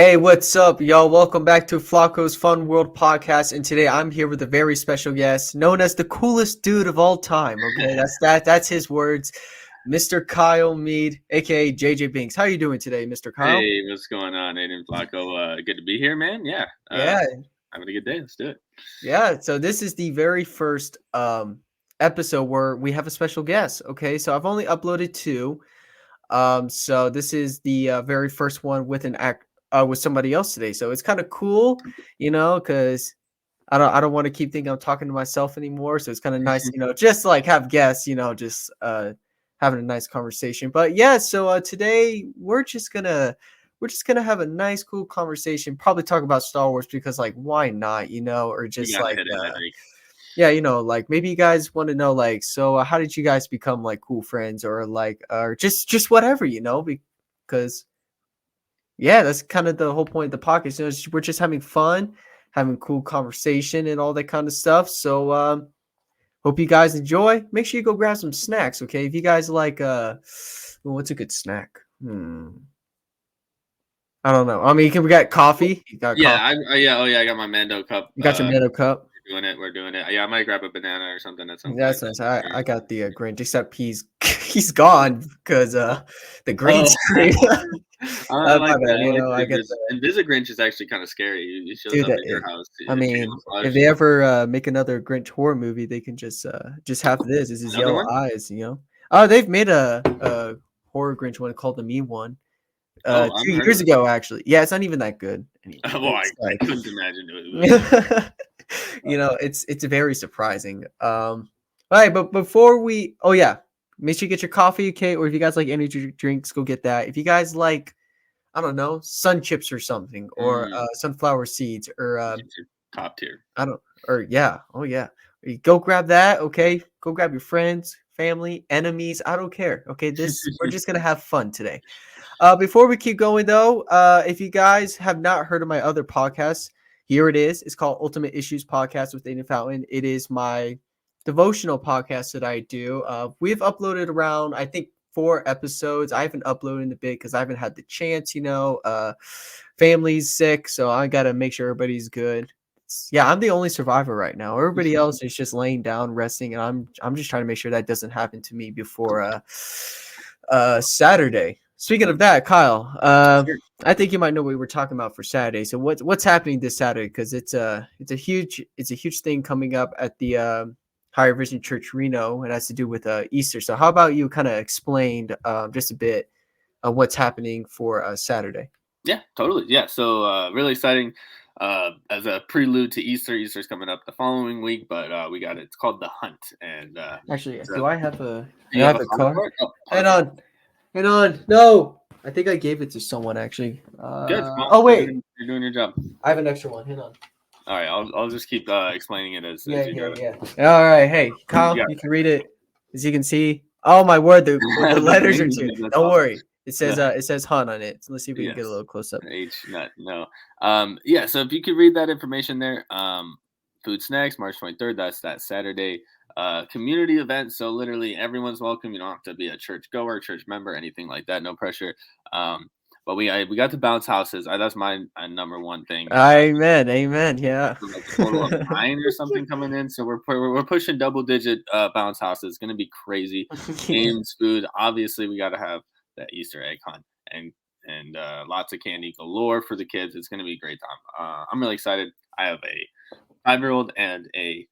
Hey, what's up, y'all? Welcome back to Flaco's Fun World Podcast, and today I'm here with a very special guest, known as the coolest dude of all time. Okay, that's his words, Mr. Kyle Mead, aka JJ Binks. How you doing today, Mr. Kyle? Hey, what's going on, Aiden Flaco? Good to be here, man. Yeah, Yeah, having a good day. Let's do it. yeah. So this is the very first episode where we have a special guest. Okay, so I've only uploaded two. So this is the very first one with an act with somebody else today. So it's kind of cool, because I don't want to keep thinking I'm talking to myself anymore. So it's kind of nice, just like have guests, just having a nice conversation. But yeah, so today we're just gonna have a nice, cool conversation. Probably talk about Star Wars because like why not, or You just gotta like hit it, I think. yeah, like maybe you guys want to know like so how did you guys become like cool friends or like or just whatever, because yeah, that's kind of the whole point of the podcast. We're just having fun, having cool conversation and all that kind of stuff. So hope you guys enjoy. Make sure you go grab some snacks, okay? If you guys like what's a good snack? I don't know. I mean, we got coffee. You got Yeah, coffee. I got my Mando cup. You got your Mano cup. We're doing it. Yeah, I might grab a banana or something at some point. That's nice. I got the Grinch, except he's gone because the green Oh, screen. I My like bad. that. I like I the get Invis Invisigrinch is actually kind of scary. He shows dude. up at your house I in mean, if camouflage. they ever make another Grinch horror movie, they can just have this. Is his Another yellow one? eyes. Oh, they've made a horror Grinch one called the Mead one. Oh, I haven't Two heard of years it. ago, actually. Yeah, it's not even that good anymore. Well, It's I like, couldn't imagine it was that. it's very surprising. All right, but before oh yeah, make sure you get your coffee, okay? Or if you guys like energy drinks, go get that. If you guys like, I don't know, sun chips or something, or Mm, sunflower seeds, or top tier. I don't, or yeah, oh yeah, go grab that, okay? Go grab your friends, family, enemies. I don't care. Okay, we're just gonna have fun today. Before we keep going though, if you guys have not heard of my other podcast, here it is. It's called Ultimate Issues Podcast with Aiden Fountain. It is my devotional podcast that I do. We've uploaded around, I think, 4 episodes. I haven't uploaded in a bit because I haven't had the chance. Family's sick, so I gotta make sure everybody's good. Yeah, I'm the only survivor right now. Everybody else is just laying down, resting, and I'm just trying to make sure that doesn't happen to me before Saturday. Speaking of that, Kyle, Sure. I think you might know what we were talking about for Saturday. So what's happening this Saturday? Because it's a huge thing coming up at the Higher Vision Church Reno. It has to do with Easter. So how about you kind of explained just a bit of what's happening for Saturday? Yeah, totally. Yeah, so really exciting. As a prelude to Easter. Easter's coming up the following week, but we got it. It's called the Hunt, and Actually, so, do I have a? do I you have have a a comment card. for it? Oh, Hang perfect. on, hang on. No, I think I gave it to someone actually. Good. Well, Oh wait, you're doing your job. I have an extra one. Hang on. All right, I'll just keep explaining it as Yeah, you yeah, go. yeah. All right, hey, Kyle, Yeah. you can read it as you can see. Oh my word, the The letters are green, too. that's Don't awesome. worry. It says Hun on it. So let's see if we can get a Yes. little close up. H nut. No. Yeah. So if you could read that information there, food snacks, March 23rd. That's that Saturday. Community event. So literally everyone's welcome. You don't have to be a church goer, church member, anything like that. No pressure. But we got to bounce houses. That's my number one thing. Amen, amen. Yeah. Like a total of 9 or something coming in. So we're pushing double digit bounce houses. It's gonna be crazy. Yeah. Games, food. Obviously, we got to have that Easter egg hunt and lots of candy galore for the kids. It's gonna be a great time. I'm really excited. I have a 5-year-old and a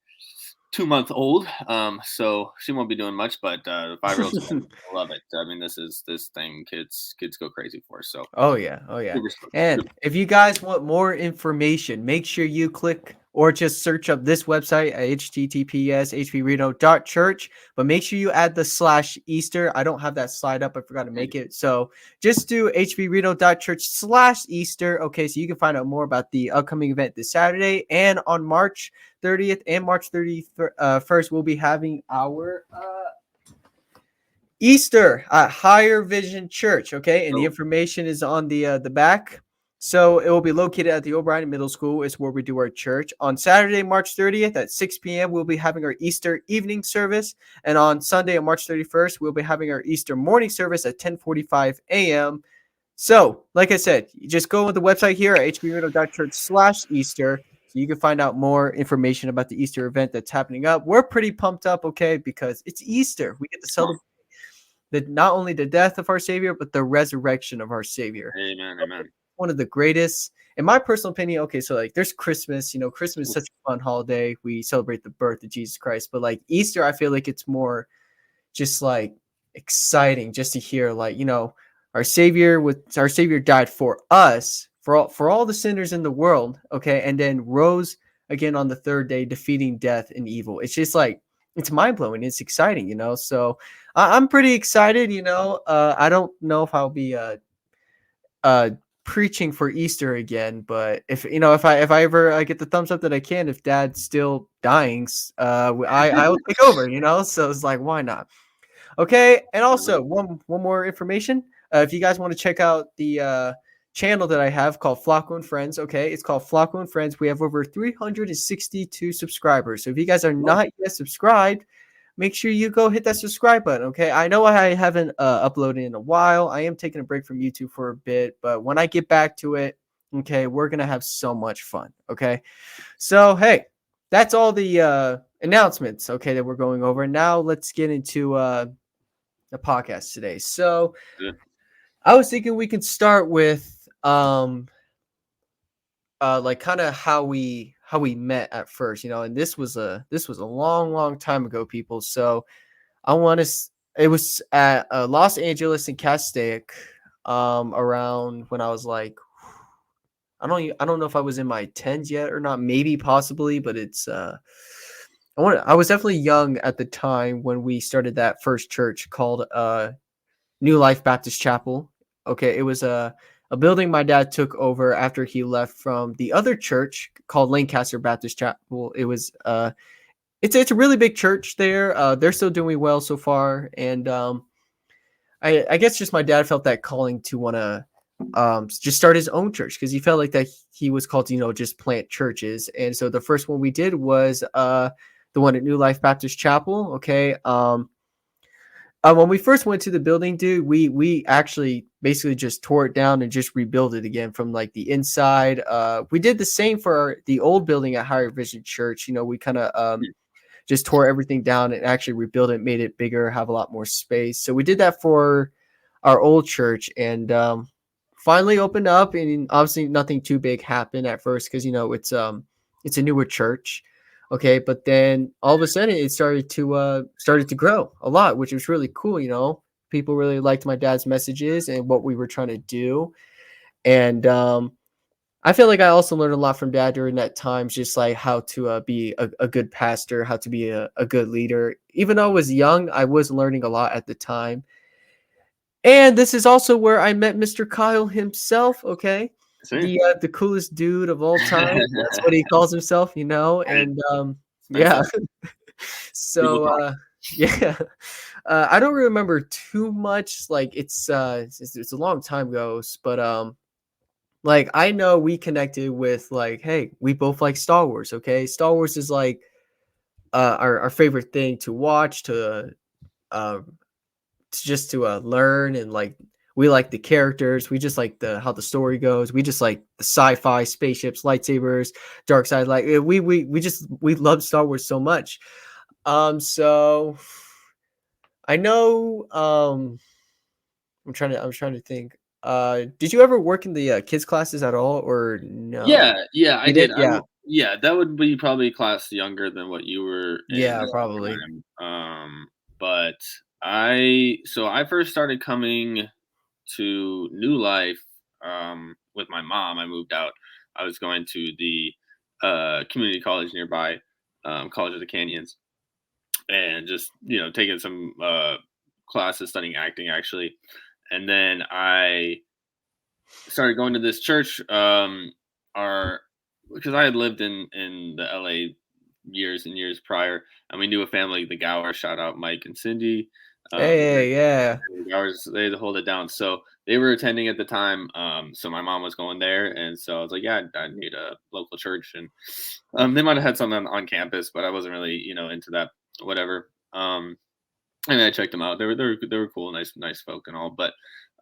2-month-old. So she won't be doing much, but the 5-year-old's gonna love it. I mean, this thing kids go crazy for. So Oh yeah, oh yeah. super stoked. And if you guys want more information, make sure you click or just search up this website at https://hbreno.church. But make sure you add the /Easter. I don't have that slide up. I forgot to make it. So just do hbreno.church/Easter. Okay, so you can find out more about the upcoming event this Saturday. And on March 30th and March 31st, we'll be having our Easter at Higher Vision Church, okay? And the information is on the back. So it will be located at the O'Brien Middle School. It's where we do our church. On Saturday, March 30th at 6 p.m., we'll be having our Easter evening service. And on Sunday, on March 31st, we'll be having our Easter morning service at 10:45 a.m. So, like I said, you just go on the website here at hbreno.church/Easter. So you can find out more information about the Easter event that's happening up. We're pretty pumped up, okay, because it's Easter. We get to Come on. celebrate not only the death of our Savior, but the resurrection of our Savior. Amen. Amen. One of the greatest, in my personal opinion. Okay, so like there's Christmas. Christmas is such a fun holiday. We celebrate the birth of Jesus Christ. But like Easter, I feel like it's more just like exciting just to hear like our Savior died for us, for all the sinners in the world, okay, and then rose again on the third day, defeating death and evil. It's just like it's mind-blowing. It's exciting, so I'm pretty excited. I don't know if I'll be uh preaching for Easter again, but if I ever get the thumbs up that I can, if dad's still dying, I will take over, so it's like, why not? Okay, and also one more information. If you guys want to check out the channel that I have called Flaco and Friends, okay, it's called Flaco and Friends. We have over 362 subscribers. So if you guys are not yet subscribed, make sure you go hit that subscribe button. Okay, I know I haven't uploaded in a while. I am taking a break from YouTube for a bit, but when I get back to it, okay, we're gonna have so much fun. Okay, so hey, that's all the announcements. Okay, that we're going over. Now let's get into the podcast today. So Good. I was thinking we can start with like kind of how we met at first, and this was a long time ago, people. So I want to it was at Los Angeles and Castaic, around when I was like, I don't know if I was in my tens yet or not, maybe possibly, but it's I was definitely young at the time when we started that first church called New Life Baptist Chapel. Okay, it was a building my dad took over after he left from the other church called Lancaster Baptist Chapel. It was it's a really big church there. They're still doing well so far, and I guess just my dad felt that calling to want to just start his own church because he felt like that he was called to just plant churches. And so the first one we did was the one at New Life Baptist Chapel. Okay, when we first went to the building, dude, we actually basically just tore it down and just rebuilt it again from like the inside. We did the same for the old building at Higher Vision Church. We kind of just tore everything down and actually rebuilt it, made it bigger, have a lot more space. So we did that for our old church, and finally opened up. And obviously nothing too big happened at first because it's a newer church. Okay, but then all of a sudden it started to grow a lot, which was really cool. People really liked my dad's messages and what we were trying to do. And I feel like I also learned a lot from dad during that time, just like how to be a good pastor, how to be a good leader. Even though I was young, I was learning a lot at the time. And this is also where I met Mr. Kyle himself. Okay, See? the coolest dude of all time. That's what he calls himself, and Nice yeah. that people So talk. yeah, I don't remember too much. Like it's a long time ago, but like I know we connected with like, hey, we both like Star Wars. Okay, Star Wars is like our favorite thing to watch, um just to learn, and like we like the characters. We just like the how the story goes. We just like the sci-fi, spaceships, lightsabers, dark side. Like we love Star Wars so much. So I know. I'm trying to think. Did you ever work in the kids classes at all, or no? Yeah, I You did. did, yeah, Yeah, that would be probably a class younger than what you were in yeah, at probably. the time. But I first started coming to New Life with my mom. I moved out. I was going to the community college nearby, College of the Canyons, and just taking some classes studying acting actually. And then I started going to this church. Our Because I had lived in the LA years and years prior, and we knew a family, the Gower. Shout out Mike and Cindy. Hey, yeah. The Gowers, they hold it down. So they were attending at the time. So my mom was going there, and so I was like, yeah, I need a local church, and they might have had something on campus, but I wasn't really into that. Whatever. And I checked them out. They were cool, nice folk and all. But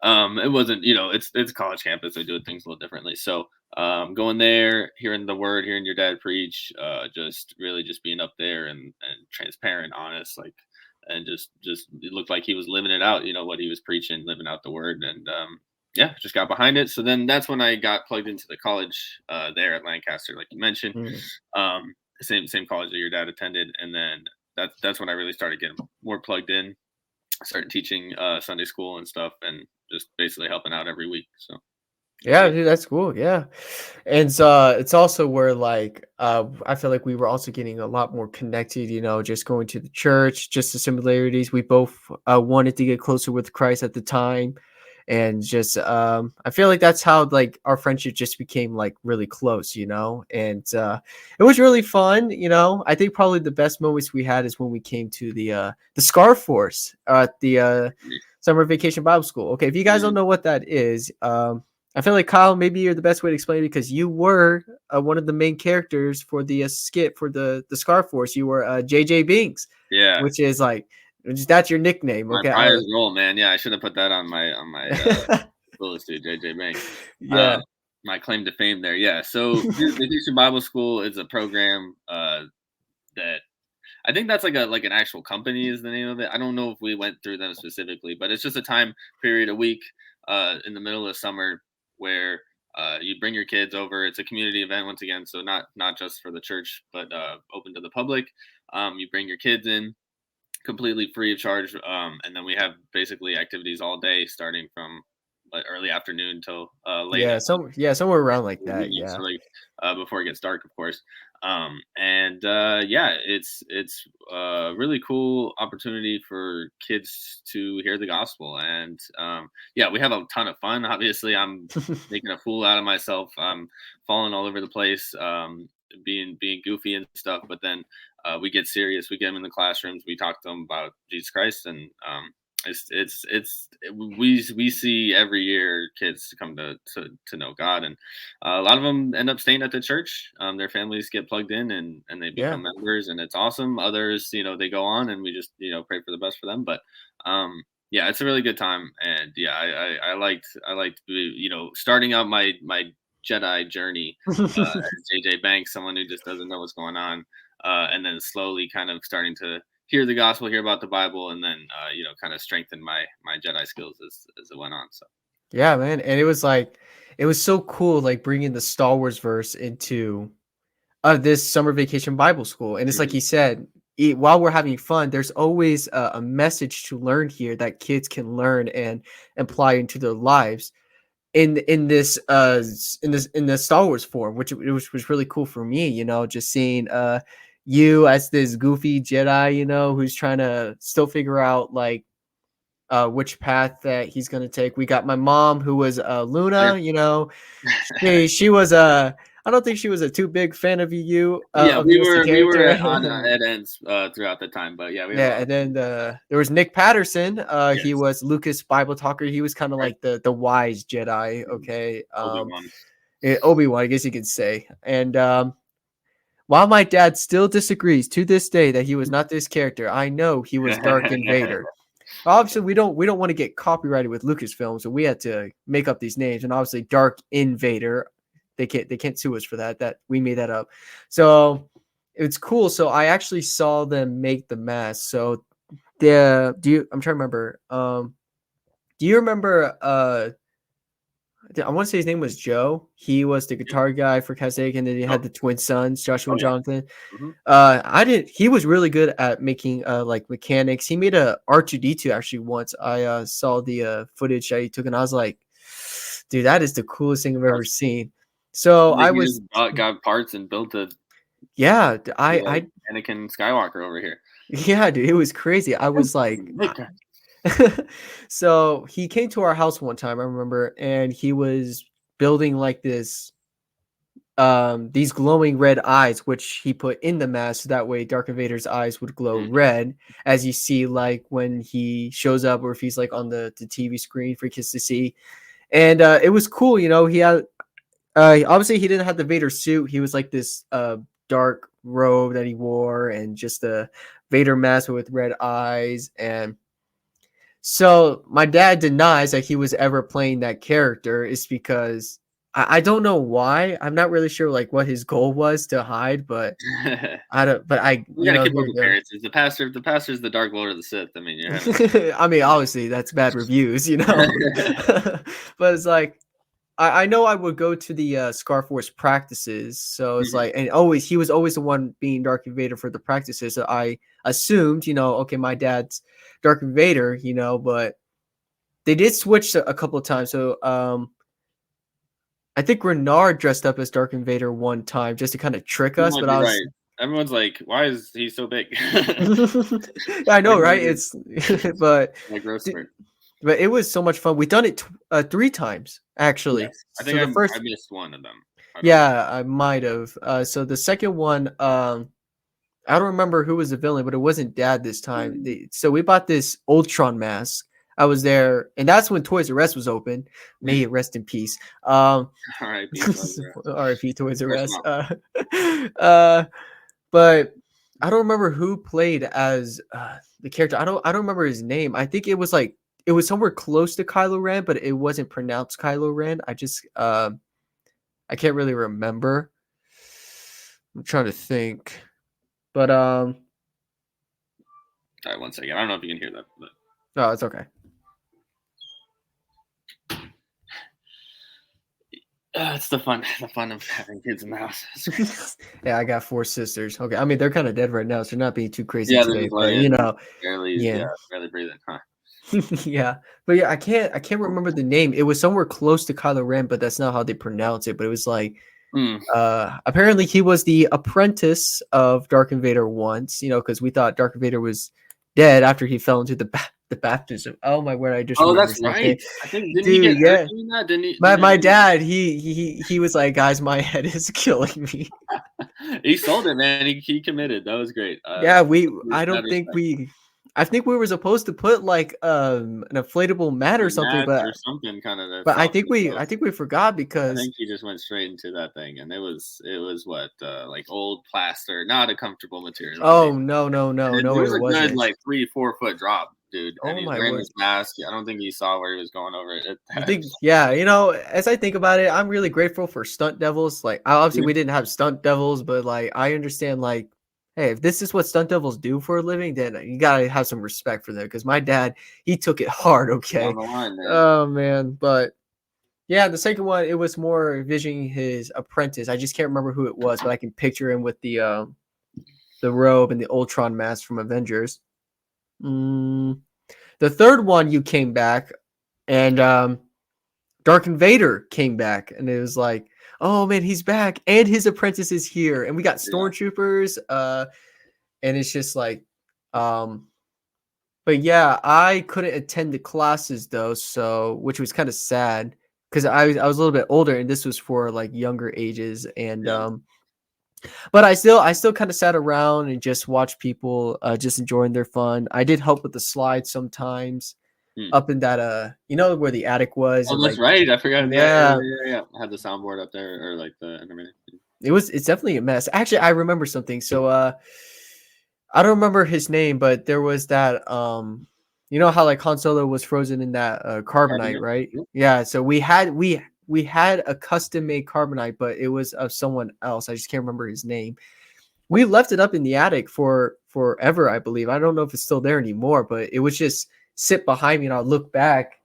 It wasn't, it's college campus. They do things a little differently. So going there, hearing the word, hearing your dad preach, just really just being up there and transparent, honest, like, and just it looked like he was living it out. What he was preaching, living out the word, and yeah, just got behind it. So then that's when I got plugged into the college there at Lancaster, like you mentioned, Mm. um, same college that your dad attended, and then that's when I really started getting more plugged in. Started teaching Sunday school and stuff, and just basically helping out every week. So it was Yeah, good. dude, that's cool. Yeah. And it's also where like I feel like we were also getting a lot more connected, just going to the church, just the similarities. We both wanted to get closer with Christ at the time. And just I feel like that's how like our friendship just became like really close, and it was really fun. I think probably the best moments we had is when we came to the Scar Force at the summer vacation Bible school. Okay, if you guys don't Mhm. know what that is, I feel like Kyle, maybe you're the best way to explain it because you were one of the main characters for the skit for the Scar Force. You were JJ Binks, Yeah, which is like that's your nickname. my Okay, prize role, man. Yeah, I should have put that on my list too. JJ Binks. Uh, yeah. my claim to fame there. Yeah. So Vacation Bible School is a program that I think that's like an actual company is the name of it. I don't know if we went through them specifically, but it's just a time period, a week in the middle of summer where you bring your kids over. It's a community event once again, so not just for the church, but open to the public. You bring your kids in completely free of charge, and then we have basically activities all day, starting from early afternoon till late Yeah, somewhere around like that. evening, Yeah. so like before it gets dark, of course. And yeah, it's a really cool opportunity for kids to hear the gospel, and yeah, we have a ton of fun. Obviously, I'm making a fool out of myself. I'm falling all over the place, being goofy and stuff. But then we get serious. We get them in the classrooms. We talk to them about Jesus Christ, and we see every year kids come to know God, and a lot of them end up staying at the church. Their families get plugged in, and they Yeah. become members, and it's awesome. Others, they go on, and we just pray for the best for them. But yeah, it's a really good time, and yeah, I liked starting out my Jedi journey as JJ Banks, someone who just doesn't know what's going on, and then slowly kind of starting to hear the gospel, hear about the Bible, and then kind of strengthen my Jedi skills as it went on. So Yeah, man, and it was so cool, like bringing the Star Wars verse into this summer vacation Bible school, and it's like mhm. he said, while we're having fun, there's always a message to learn here that kids can learn and apply into their lives in this in the Star Wars form, which was really cool for me, just seeing you as this goofy Jedi, who's trying to still figure out like which path that he's gonna take. We got my mom who was Yeah. Luna, she was I don't think she was a too big fan of Yeah, of we you as the were character. on ed ends throughout the time, but yeah, we had a Yeah, lot of and then there was Nick Patterson. He yes, was Lucas Bible talker. He was kind of right. like the wise Jedi. Okay, Obi-Wan. Obi-Wan, I guess you could say. And while my dad still disagrees to this day that he was not this character, I know he was Dark Invader. Obviously, we don't want to get copyrighted with Lucasfilm, so we had to make up these names. And obviously, Dark Invader, they can't sue us for that. That we made that up. So it's cool. So I actually saw them make the mask. So I'm trying to remember. Do you remember I want to say his name was Joe. He was the Yeah. guitar guy for Casake, and then he had Oh, the twin sons, Joshua oh and yeah. Jonathan. Mhm. I didn't. He was really good at making like mechanics. He made a R2D2 actually once. I saw the footage that he took, and I was like, dude, that is the coolest thing I've ever That's seen. So I think I he was, just got parts and built a yeah, be I, like I, Anakin Skywalker over here. yeah, dude, it was crazy. I was like, so he came to our house one time, I remember, and he was building like this these glowing red eyes which he put in the mask so that way Dark Invader's eyes would glow Mhm. red as you see like when he shows up or if he's like on the TV screen for kids to see. And it was cool, he had obviously he didn't have the Vader suit. He was like this dark robe that he wore and just a Vader mask with red eyes. And So my dad denies that he was ever playing that character. Is because I don't know why. I'm not really sure like what his goal was to hide, but I don't. But I, We gotta keep here up you go. appearances. The pastor's the Dark Lord of the Sith. I mean, you're having I mean, obviously that's bad reviews, but it's like I know I would go to the Scar Force practices, so it's Mhm. like, and always he was always the one being Dark Vader for the practices. So I assumed, okay, my dad's Dark Vader, but they did switch a couple of times. So I think Renard dressed up as Dark Vader one time just to kind of trick You us, might but be I was right. Everyone's like, "Why is he so big?" I know, Like, right? really, It's but like growth spurt. but it was so much fun. We done it three times actually. Yes, I So think the I first, missed one of them. I don't. yeah, I might have. So the second one, I don't remember who was the villain, but it wasn't Dad this time. So we bought this Ultron mask. I was there, and that's when Toys R Us was open. May it rest in peace. R.I.P. Toys R Us. R.I.P. Toys R Fresh 'em Us. up. Uh, but I don't remember who played as the character. I don't remember his name. I think it was somewhere close to Kylo Ren, but it wasn't pronounced Kylo Ren. I can't really remember. I'm trying to think. But Sorry, 1 second. I don't know if you can hear that, but no, it's okay. it's the fun of having kids in the house. Yeah, I got four sisters. Okay, I mean they're kind of dead right now, so they're not being too crazy Yeah, they're today. just But laying yeah, barely breathing, huh? yeah. But yeah, I can't remember the name. It was somewhere close to Kylo Ren, but that's not how they pronounce it. But it was like Mm. apparently he was the apprentice of Dark Invader once, because we thought Dark Invader was dead after he fell into the baptism. Oh my word, I just Oh, remembered that's something. right. I think didn't he get Dude, hurt yeah. doing that? Didn't he? My dad, he was like, guys, my head is killing me. He sold it, man. He committed. That was great. Yeah, Mad respect. I think we were supposed to put like an inflatable mat A or something, mat but or something kind of to but I soften think the we blow. I think we forgot I because think he just went straight into that thing, and it was what like old plaster, not a comfortable material to be. oh no no no And no it it was a good wasn't. like 3 4 foot drop, dude. And Oh he's my wearing word. this mask. I don't think he saw where he was going over it. You think, yeah, as I think about it, I'm really grateful for stunt devils. Like, obviously, we didn't have stunt devils, but like, I understand, like, hey, if this is what stunt devils do for a living, then you gotta have some respect for them. Because my dad, he took it hard. Down Okay, the line, man. oh man, but yeah, the second one, it was more visioning his apprentice. I just can't remember who it was, but I can picture him with the robe and the Ultron mask from Avengers. Mm, the third one, you came back, and Dark Invader came back, and it was like, oh man, he's back, and his apprentice is here, and we got Yeah. stormtroopers, and it's just like, um, but yeah, I couldn't attend the classes though, so which was kind of sad because I was a little bit older, and this was for like younger ages, and Yeah. but I still kind of sat around and just watched people just enjoying their fun. I did help with the slides sometimes Hmm. up in that where the attic was, and Oh, that's like right. I forgot. Yeah, yeah, yeah. yeah, yeah, yeah. I had the soundboard up there, or like the animated. It's definitely a mess. Actually, I remember something. So I don't remember his name, but there was that you know how like Han Solo was frozen in that carbonite, Carbonate. right? Yep. Yeah, so we had a custom made carbonite, but it was of someone else. I just can't remember his name. We left it up in the attic for forever, I believe. I don't know if it's still there anymore, but it was just sit behind me and I'll look back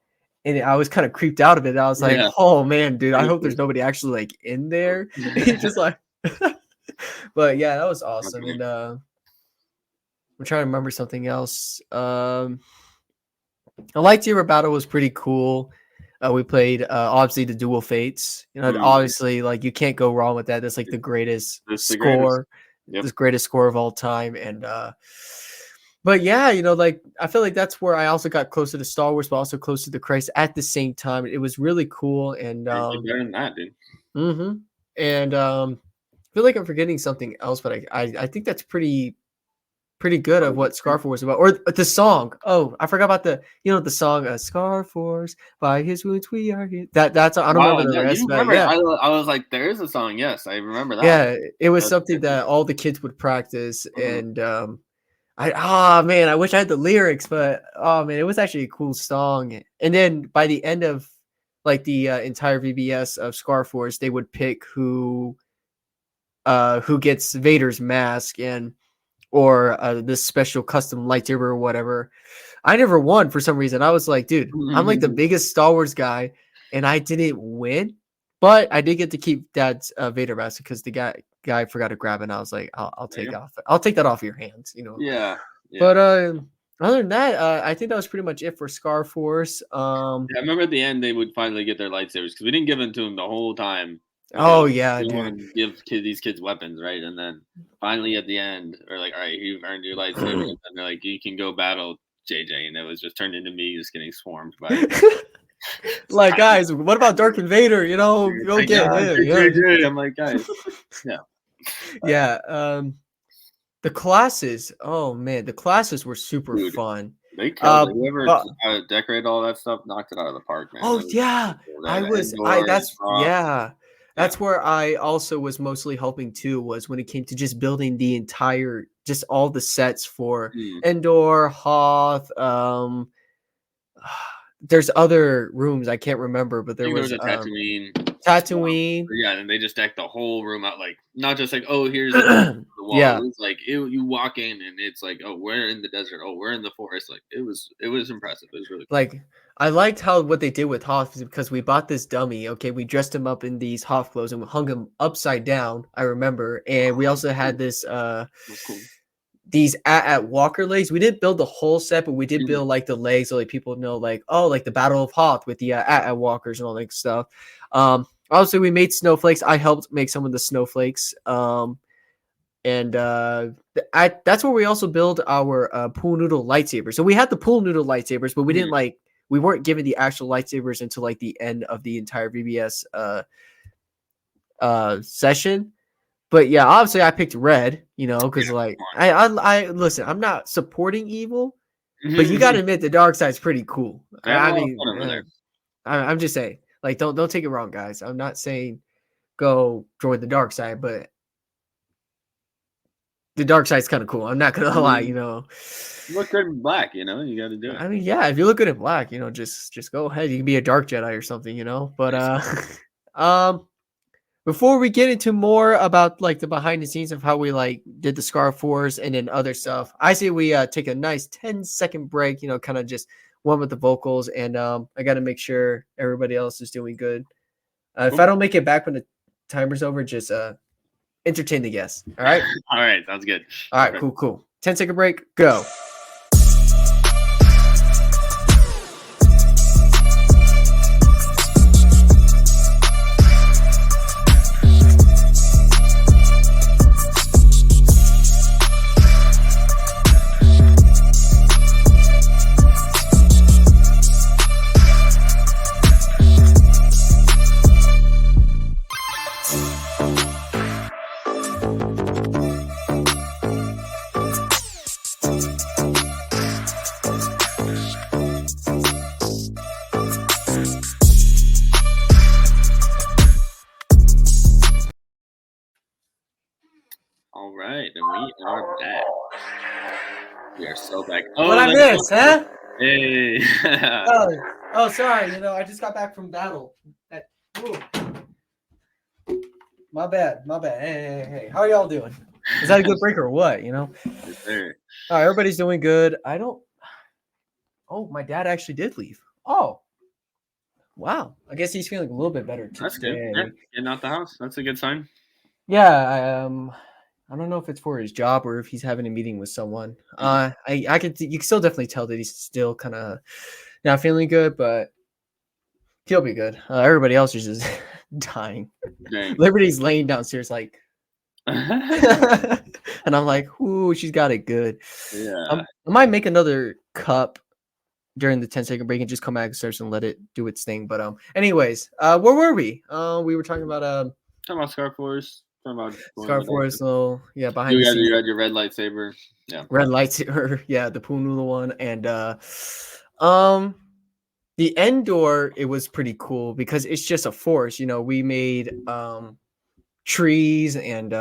and I was kind of creeped out of it. I was like, Yeah. oh man, dude, I It hope there's was nobody actually like in there. cool. It's just like but yeah, that was That's awesome. great. And I'm trying to remember something else. The lightsaber battle was pretty cool. We played obviously the dual fates. Mhm. Obviously, like you can't go wrong with that. That's like the greatest It's the greatest. score, Yep. the greatest score of all time. And but yeah, like I feel like that's where I also got closer to Star Wars, but also close to the Christ at the same time. It was really cool. And Can't get better than that, dude. mhm. And I feel like I'm forgetting something else, but I think that's pretty good of Oh, what Scarfor was about, or the song. Oh, I forgot about the song Scarforce. By his wounds we are healed. That's I don't wow, remember the no, you rest, but remember? yeah, I was like, there is a song. Yes, I remember that. yeah, it was That's something good. that all the kids would practice, Mhm. and Man, I wish I had the lyrics, but oh man, it was actually a cool song. And then by the end of like the entire VBS of Scar Force, they would pick who gets Vader's mask and or this special custom lightsaber or whatever. I never won for some reason. I was like, dude, I'm like the biggest Star Wars guy, and I didn't win, but I did get to keep Dad's Vader mask because the guy forgot to grab it. And I was like, I'll take Damn. off. I'll take that off your hands, you know. Yeah. Yeah. But other than that, I think that was pretty much it for Scar Force. Yeah, I remember at the end they would finally get their lightsabers because we didn't give them to them the whole time because Oh yeah, we dude. want to give these kids weapons, right? And then finally at the end, we're like, all right, you've earned your lightsaber. And they're like, you can go battle JJ. And it was just turned into me just getting swarmed by. Like, guys, what about Dark Vader? You know, go Like, get him. JJ. I'm like, guys, yeah. Yeah. The classes. Oh man, the classes were super Dude, fun. they killed it. Whoever But decorated all that stuff knocked it out of the park, man. oh That was yeah, cool. I The was. I indoor, that's props. yeah. Yeah. That's where I also was mostly helping too. Was when it came to just building the entire, just all the sets for Mm. Endor, Hoth. There's other rooms I can't remember, but I there think there was was a Tatooine. Tatooine. Yeah, and they just decked the whole room out, like not just like, oh, here's the wall. Yeah, It was like you walk in and it's like, oh, we're in the desert. Oh, we're in the forest. Like it was impressive. It was really cool. like I liked how what they did with Hoth because we bought this dummy. Okay, we dressed him up in these Hoth clothes and we hung him upside down. I remember, and we also had this That's cool. these at Walker legs. We didn't build the whole set, but we did Mhm. build like the legs so like people know like like the Battle of Hoth with the at Walkers and all that stuff. Also we made snowflakes. I helped make some of the snowflakes. And that's where we also build our pool noodle lightsabers. So we had the pool noodle lightsabers, but we didn't like we weren't given the actual lightsabers until like the end of the entire VBS session. But yeah, obviously I picked red, you know, because Yeah, like I listen, I'm not supporting evil, but you got to admit the dark side's pretty cool. they have a I lot of mean, fun over there. I'm just saying, like, don't take it wrong, guys. I'm not saying go join the dark side, but the dark side's kind of cool. I'm not gonna lie, you know. Look good in black, you know. You got to do it. I mean, yeah, if you look good in black, you know, just go ahead. You can be a dark Jedi or something, you know. But um, before we get into more about like the behind the scenes of how we like did the Scar Force and then other stuff, I say we take a nice 10-second break, you know, kind of just one with the vocals, and I got to make sure everybody else is doing good. If I don't make it back when the timer's over, just entertain the guests. All right. All right, sounds good. All right. Cool. 10-second break. Go. All right, and we are back. We are so back. Oh, What I missed, huh? Hey. Oh, sorry. You know, I just got back from battle. My bad. Hey. How are y'all doing? Is that a good break or what? You know? Yes, sir. All right, everybody's doing good. Oh, my dad actually did leave. Oh, wow. I guess he's feeling a little bit better today. That's good. Yeah, getting out the house. That's a good sign. Yeah. I don't know if it's for his job or if he's having a meeting with someone. I could. You can still definitely tell that he's still kind of not feeling good, but he'll be good. Everybody else is just dying. Dang. Liberty's laying downstairs like, and I'm like, ooh, she's got it good. Yeah. I might make another cup during the 10-second break and just come back upstairs and let it do its thing. But anyways, where were we? We were talking about Scar Force. Scar Force. So yeah, behind you the scenes. had your red lightsaber. Yeah. Red lightsaber. Yeah, the pool noodle one, and the Endor. It was pretty cool because it's just a force. You know, we made trees and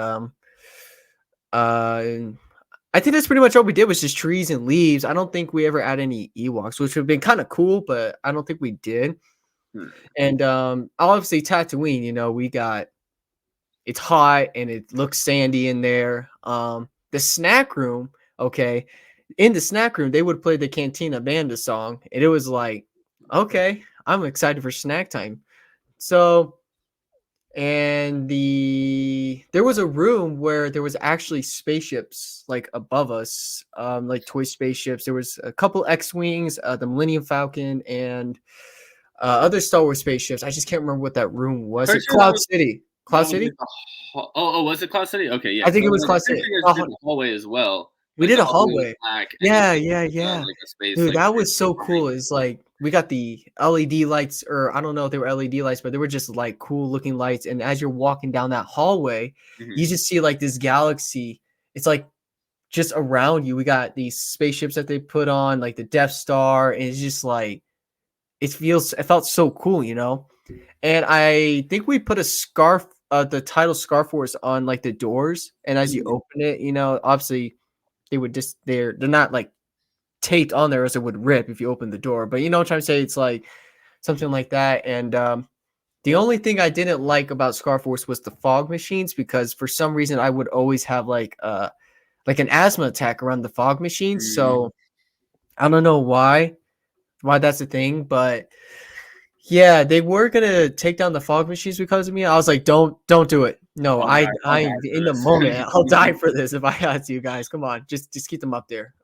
I think that's pretty much all we did was just trees and leaves. I don't think we ever had any Ewoks, which would have been kind of cool, but I don't think we did. Hmm. And obviously Tatooine, we got it's hot and it looks sandy in there. The snack room, okay, in the snack room they would play the Cantina Banda song, and it was like, okay, I'm excited for snack time. So and there was a room where there was actually spaceships like above us, like toy spaceships. There was a couple X-wings, the Millennium Falcon, and other Star Wars spaceships. I just can't remember what that room was. Pretty It sure that Cloud was City. Cloud that was like City. the was it Cloud City? Okay, yeah. I think So it was like, I'm Cloud pretty City. sure you guys did the hallway as well. We Like did the a hallway was hallway. black, and then Yeah, yeah, yeah. like a space Dude, like that was so transforming. cool. It's like we got the LED lights, or I don't know if they were LED lights, but they were just like cool looking lights. And as you're walking down that hallway, Mhm. you just see like this galaxy. It's like just around you. We got these spaceships that they put on, like the Death Star, and it's just like it felt so cool. And I think we put a scarf, the title Scarf Force on like the doors, and as you Mhm. open it, obviously they would just they're not like taped on there as it would rip if you open the door. But you know what I'm trying to say? It's like something like that. And the only thing I didn't like about Scar Force was the fog machines, because for some reason I would always have like an asthma attack around the fog machines. Mm. So I don't know why that's a thing, but yeah, they were gonna take down the fog machines because of me. I was like, don't do it. No, I'll I die for in the this. moment I'll die for this if I had to, you guys. Come on, just keep them up there.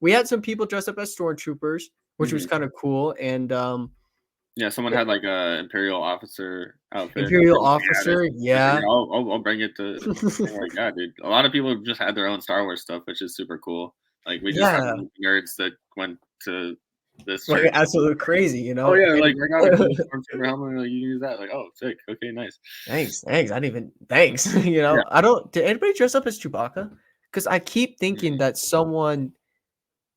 We had some people dressed up as stormtroopers, which was Mhm. kind of cool, and Yeah, someone yeah, had like a imperial officer outfit. I'm Imperial pretty sure he had it. officer, I said, yeah. yeah, I'll bring it to. Oh my god, dude! A lot of people just had their own Star Wars stuff, which is super cool. Like we just had Yeah, nerds that went to this like church. absolutely crazy, Oh yeah, and like I got a cool stormtrooper helmet. Like you can use that. Like oh sick. Okay, nice. thanks. I didn't even thanks. Yeah. I don't. Did anybody dress up as Chewbacca? Because I keep thinking that someone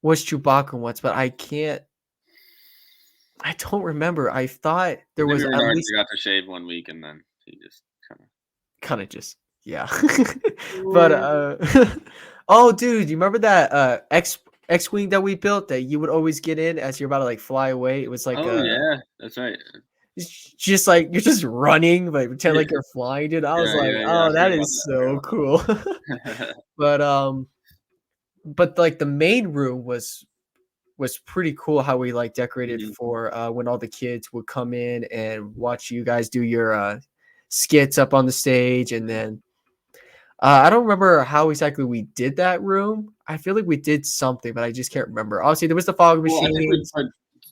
was Chewbacca once, but I can't. I don't remember. I thought there Maybe was at Renard least got to shave 1 week and then he just kind kind of just yeah. But of. oh, dude, you remember that X-wing that we built that you would always get in as you're about to like fly away? It was like Oh yeah, that's right. it's just like you're just running, but pretend Yeah, like you're flying, dude. I was like, yeah. I oh, that forgot about is that. I so forgot cool. about that. But like the main room was pretty cool how we like decorated Mhm. for when all the kids would come in and watch you guys do your skits up on the stage. And then I don't remember how exactly we did that room. I feel like we did something, but I just can't remember. Obviously there was the fog Well, I think we machines, put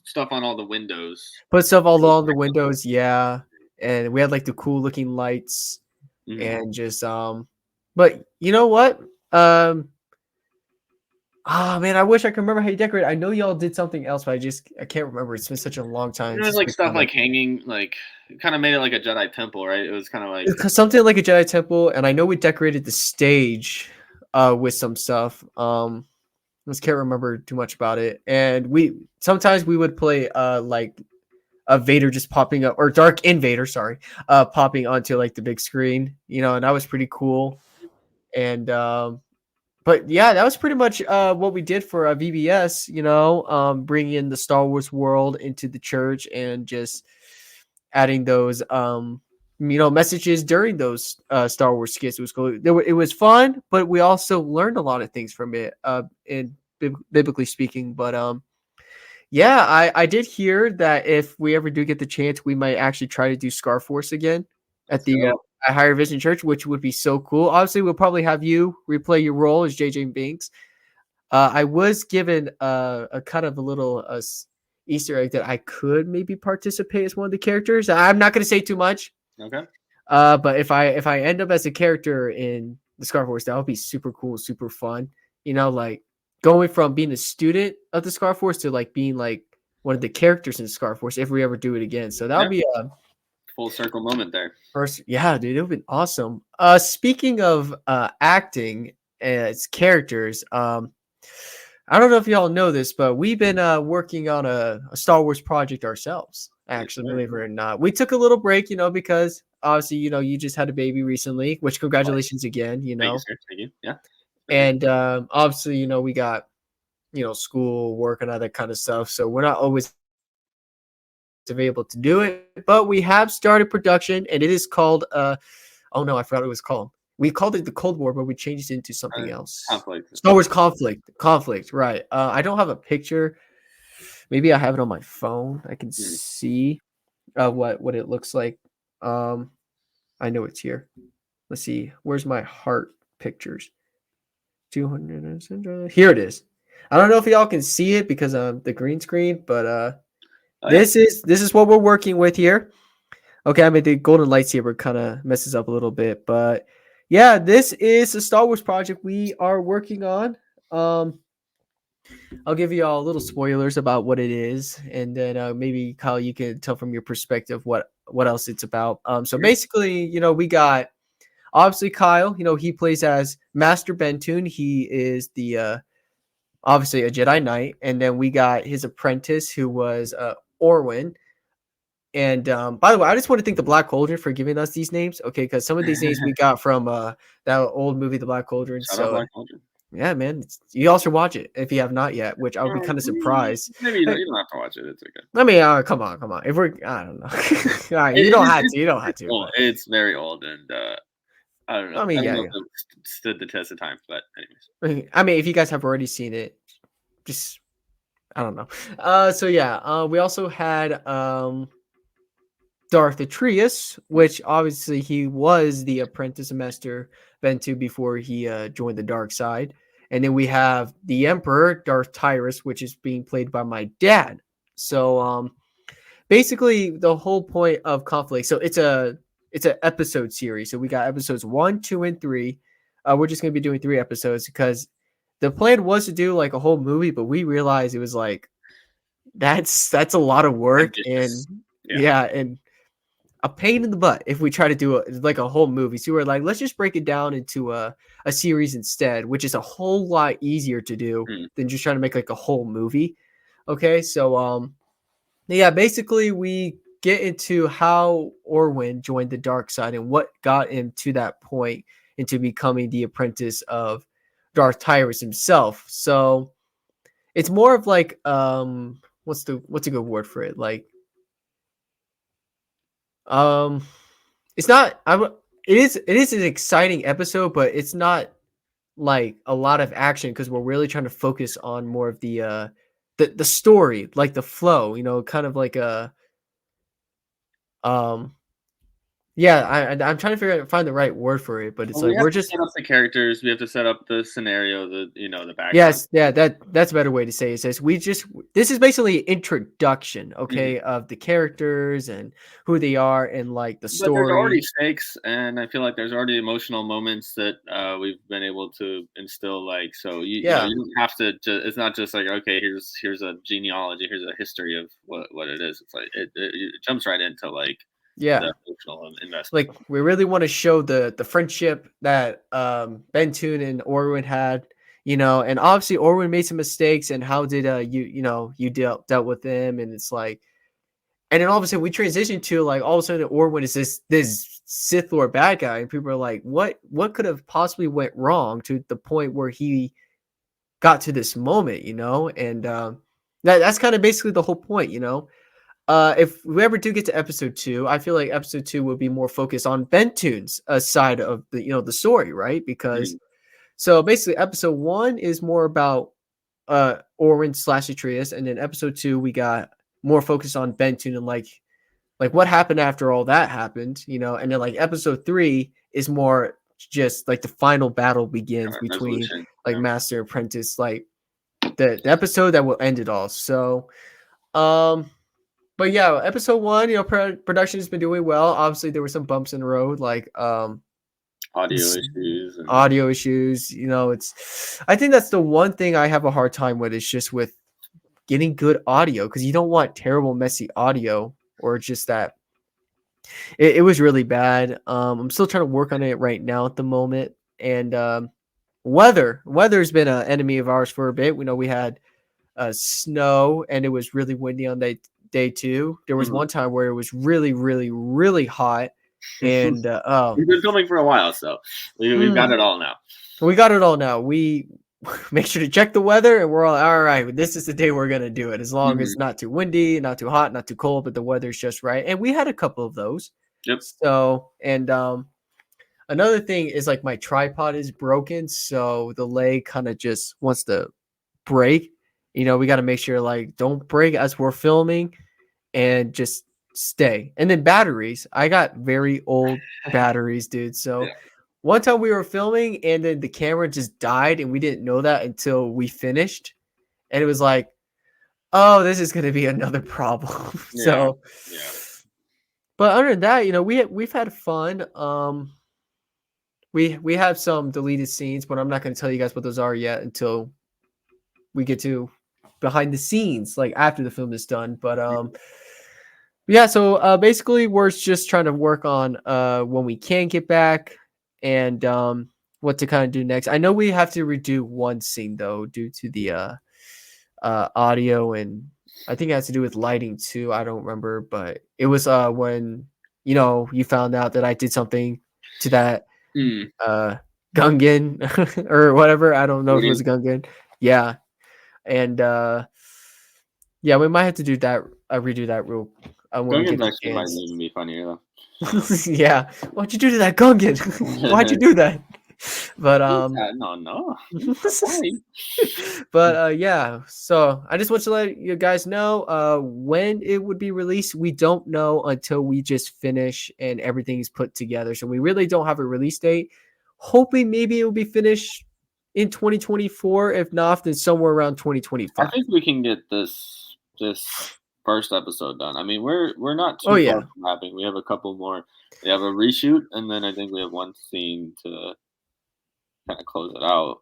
stuff on all the windows. put stuff all along the windows, yeah. And we had like the cool looking lights, Mhm. and just but you know what, um oh man, I wish I could remember how you decorate. I know y'all did something else, but I can't remember. It's been such a long time There was since like we stuff kind of like hanging, like kind of made it like a Jedi temple, right? It was kind of like something like a Jedi temple, and I know we decorated the stage with some stuff. I just can't remember too much about it. And we sometimes we would play like a Vader just popping up, or Dark Invader, sorry, popping onto like the big screen, and that was pretty cool. And but yeah, that was pretty much what we did for VBS, bringing in the Star Wars world into the church and just adding those messages during those Star Wars skits. It was cool. It was fun, but we also learned a lot of things from it, in biblically speaking. But yeah, I did hear that if we ever do get the chance, we might actually try to do Scar Force again at let's the go. at Higher Vision Church, which would be so cool. Obviously, we'll probably have you replay your role as JJ Binks. I was given a kind of a little Easter egg that I could maybe participate as one of the characters. I'm not going to say too much, Okay. but if I end up as a character in the Scar Force, that would be super cool, super fun. Like going from being a student of the Scar Force to like being like one of the characters in Scar Force if we ever do it again. So that would Yeah. be a Full circle moment there. first, yeah, dude, it would be awesome. Speaking of acting as characters, I don't know if y'all know this, but we've been working on a Star Wars project ourselves. Yes, Actually, sir. believe it or not, we took a little break, because obviously, you just had a baby recently, which Oh, congratulations again. thank you, sir. Thank you. Yeah. Okay. And obviously, we got school, work, and other kind of stuff. So we're not always available to do it, but we have started production, and it is called oh no, I forgot what it was called. We called it the Cold War, but we changed it into something else. Conflict. Star Wars Conflict, right? I don't have a picture. Maybe I have it on my phone. I can Mm. see what it looks like. Um, I know it's here. Let's see. Where's my heart pictures? 200. Here it is. I don't know if y'all can see it because of the green screen, but Oh yeah. this is what we're working with here. Okay, I mean the golden lightsaber kind of messes up a little bit, but yeah, this is a Star Wars project we are working on. Um, I'll give you all little spoilers about what it is, and then maybe Kyle, you can tell from your perspective what else it's about. So Sure. basically, we got obviously Kyle. He plays as Master Bentoon. He is the obviously a Jedi Knight, and then we got his apprentice who was Orwin. And by the way, I just want to thank the Black Cauldron for giving us these names, okay? Because some of these names we got from that old movie, The Black Cauldron. Shout out So Black Cauldron. yeah, man, you all should watch it if you have not yet, which I'll be kind of surprised. Maybe you don't have to watch it. It's okay. I mean, come on. If we're, I don't know. All right, you don't have to. You don't have to. Well, it's very old, and I don't know. I mean, I don't yeah, know yeah. if it stood the test of time, but anyways. I mean, if you guys have already seen it, just I don't know. So yeah, we also had Darth Atreus, which obviously he was the apprentice of Master Bentu before he joined the dark side. And then we have the Emperor, Darth Tyrus, which is being played by my dad. So basically the whole point of Conflict. So it's an episode series. So we got episodes 1, 2, and 3. We're just gonna be doing 3 episodes because the plan was to do like a whole movie, but we realized it was like that's a lot of work and Ambitious. Yeah. yeah, and a pain in the butt if we try to do like a whole movie. So we're like, let's just break it down into a series instead, which is a whole lot easier to do Mm. than just trying to make like a whole movie. Okay, so yeah, basically we get into how Orwin joined the dark side and what got him to that point into becoming the apprentice of Darth Tyrus himself. So it's more of like what's a good word for it? Like um it's not it is an exciting episode, but it's not like a lot of action because we're really trying to focus on more of the story, like the flow, kind of like a um yeah, I'm trying to find the right word for it, but it's Well, like we have we're to just set up the characters. We have to set up the scenario, the background. yes, yeah, that's a better way to say it. It says this is basically an introduction, Mhm. okay, of the characters and who they are and like the But there's already story. stakes, and I feel like there's already emotional moments that we've been able to instill. Like, so Yeah. you don't have to. It's not just like, okay, here's a genealogy, here's a history of what it is. It's like it jumps right into like Yeah. the emotional investment. Like we really want to show the friendship that Bentoon and Orwin had, and obviously Orwin made some mistakes and how did you dealt with them, and it's like, and then all of a sudden we transition to like all of a sudden Orwin is this Sith Lord bad guy, and people are like, what could have possibly went wrong to the point where he got to this moment, and that's kind of basically the whole point. If we ever do get to episode 2, I feel like episode 2 will be more focused on Bentoon's side of the story, right? Because Mhm. so basically episode 1 is more about Orwin slash Atreus, and then episode 2 we got more focused on Bentoon and like what happened after all that happened, and then like episode 3 is more just like the final battle begins between Resolution. like Yeah. master and apprentice, like the episode that will end it all. So um but yeah, episode 1, production has been doing well. Obviously, there were some bumps in the road, like Audio s- issues and audio issues. I think that's the one thing I have a hard time with is just with getting good audio because you don't want terrible, messy audio or just that. It was really bad. I'm still trying to work on it right now at the moment, and weather's been an enemy of ours for a bit. We know we had snow and it was really windy on day 2. There was Mhm. one time where it was really, really, really hot and We've been filming for a while, so we've got mm, it all now. we got it all now. We make sure to check the weather, and we're all right. This is the day we're gonna do it, as long as Mhm. it's not too windy, not too hot, not too cold, but the weather's just right. And we had a couple of those. Yep. So, and another thing is like my tripod is broken, so the leg kind of just wants to break. We got to make sure like don't break as we're filming and just stay. And then batteries. I got very old batteries, dude. So Yeah. one time we were filming and then the camera just died and we didn't know that until we finished. And it was like, oh, this is going to be another problem. Yeah. So, Yeah. but other than that, we've had fun. We have some deleted scenes, but I'm not going to tell you guys what those are yet until we get to behind the scenes, like after the film is done. But yeah, so basically we're just trying to work on when we can get back and what to kind of do next. I know we have to redo one scene though due to the audio, and I think it has to do with lighting too. I don't remember, but it was when you found out that I did something to that Mm. uh Gungan or whatever. I don't know if it was Brilliant. a Gungan. Yeah. And yeah, we might have to do that, redo that real when we get Gungan's the actually might chance. even be funnier though. Yeah. What'd you do to that Gungan? Why'd you do that? But No, no. Why? but yeah, so I just want to let you guys know when it would be released. We don't know until we just finish and everything's put together, so we really don't have a release date. Hoping maybe it will be finished in 2024. If not, then somewhere around I 2025. think we can get this first episode done. I mean, we're not Oh too far yeah. from wrapping. We have a couple more. We have a reshoot, and then I think we have one scene to kind of close it out.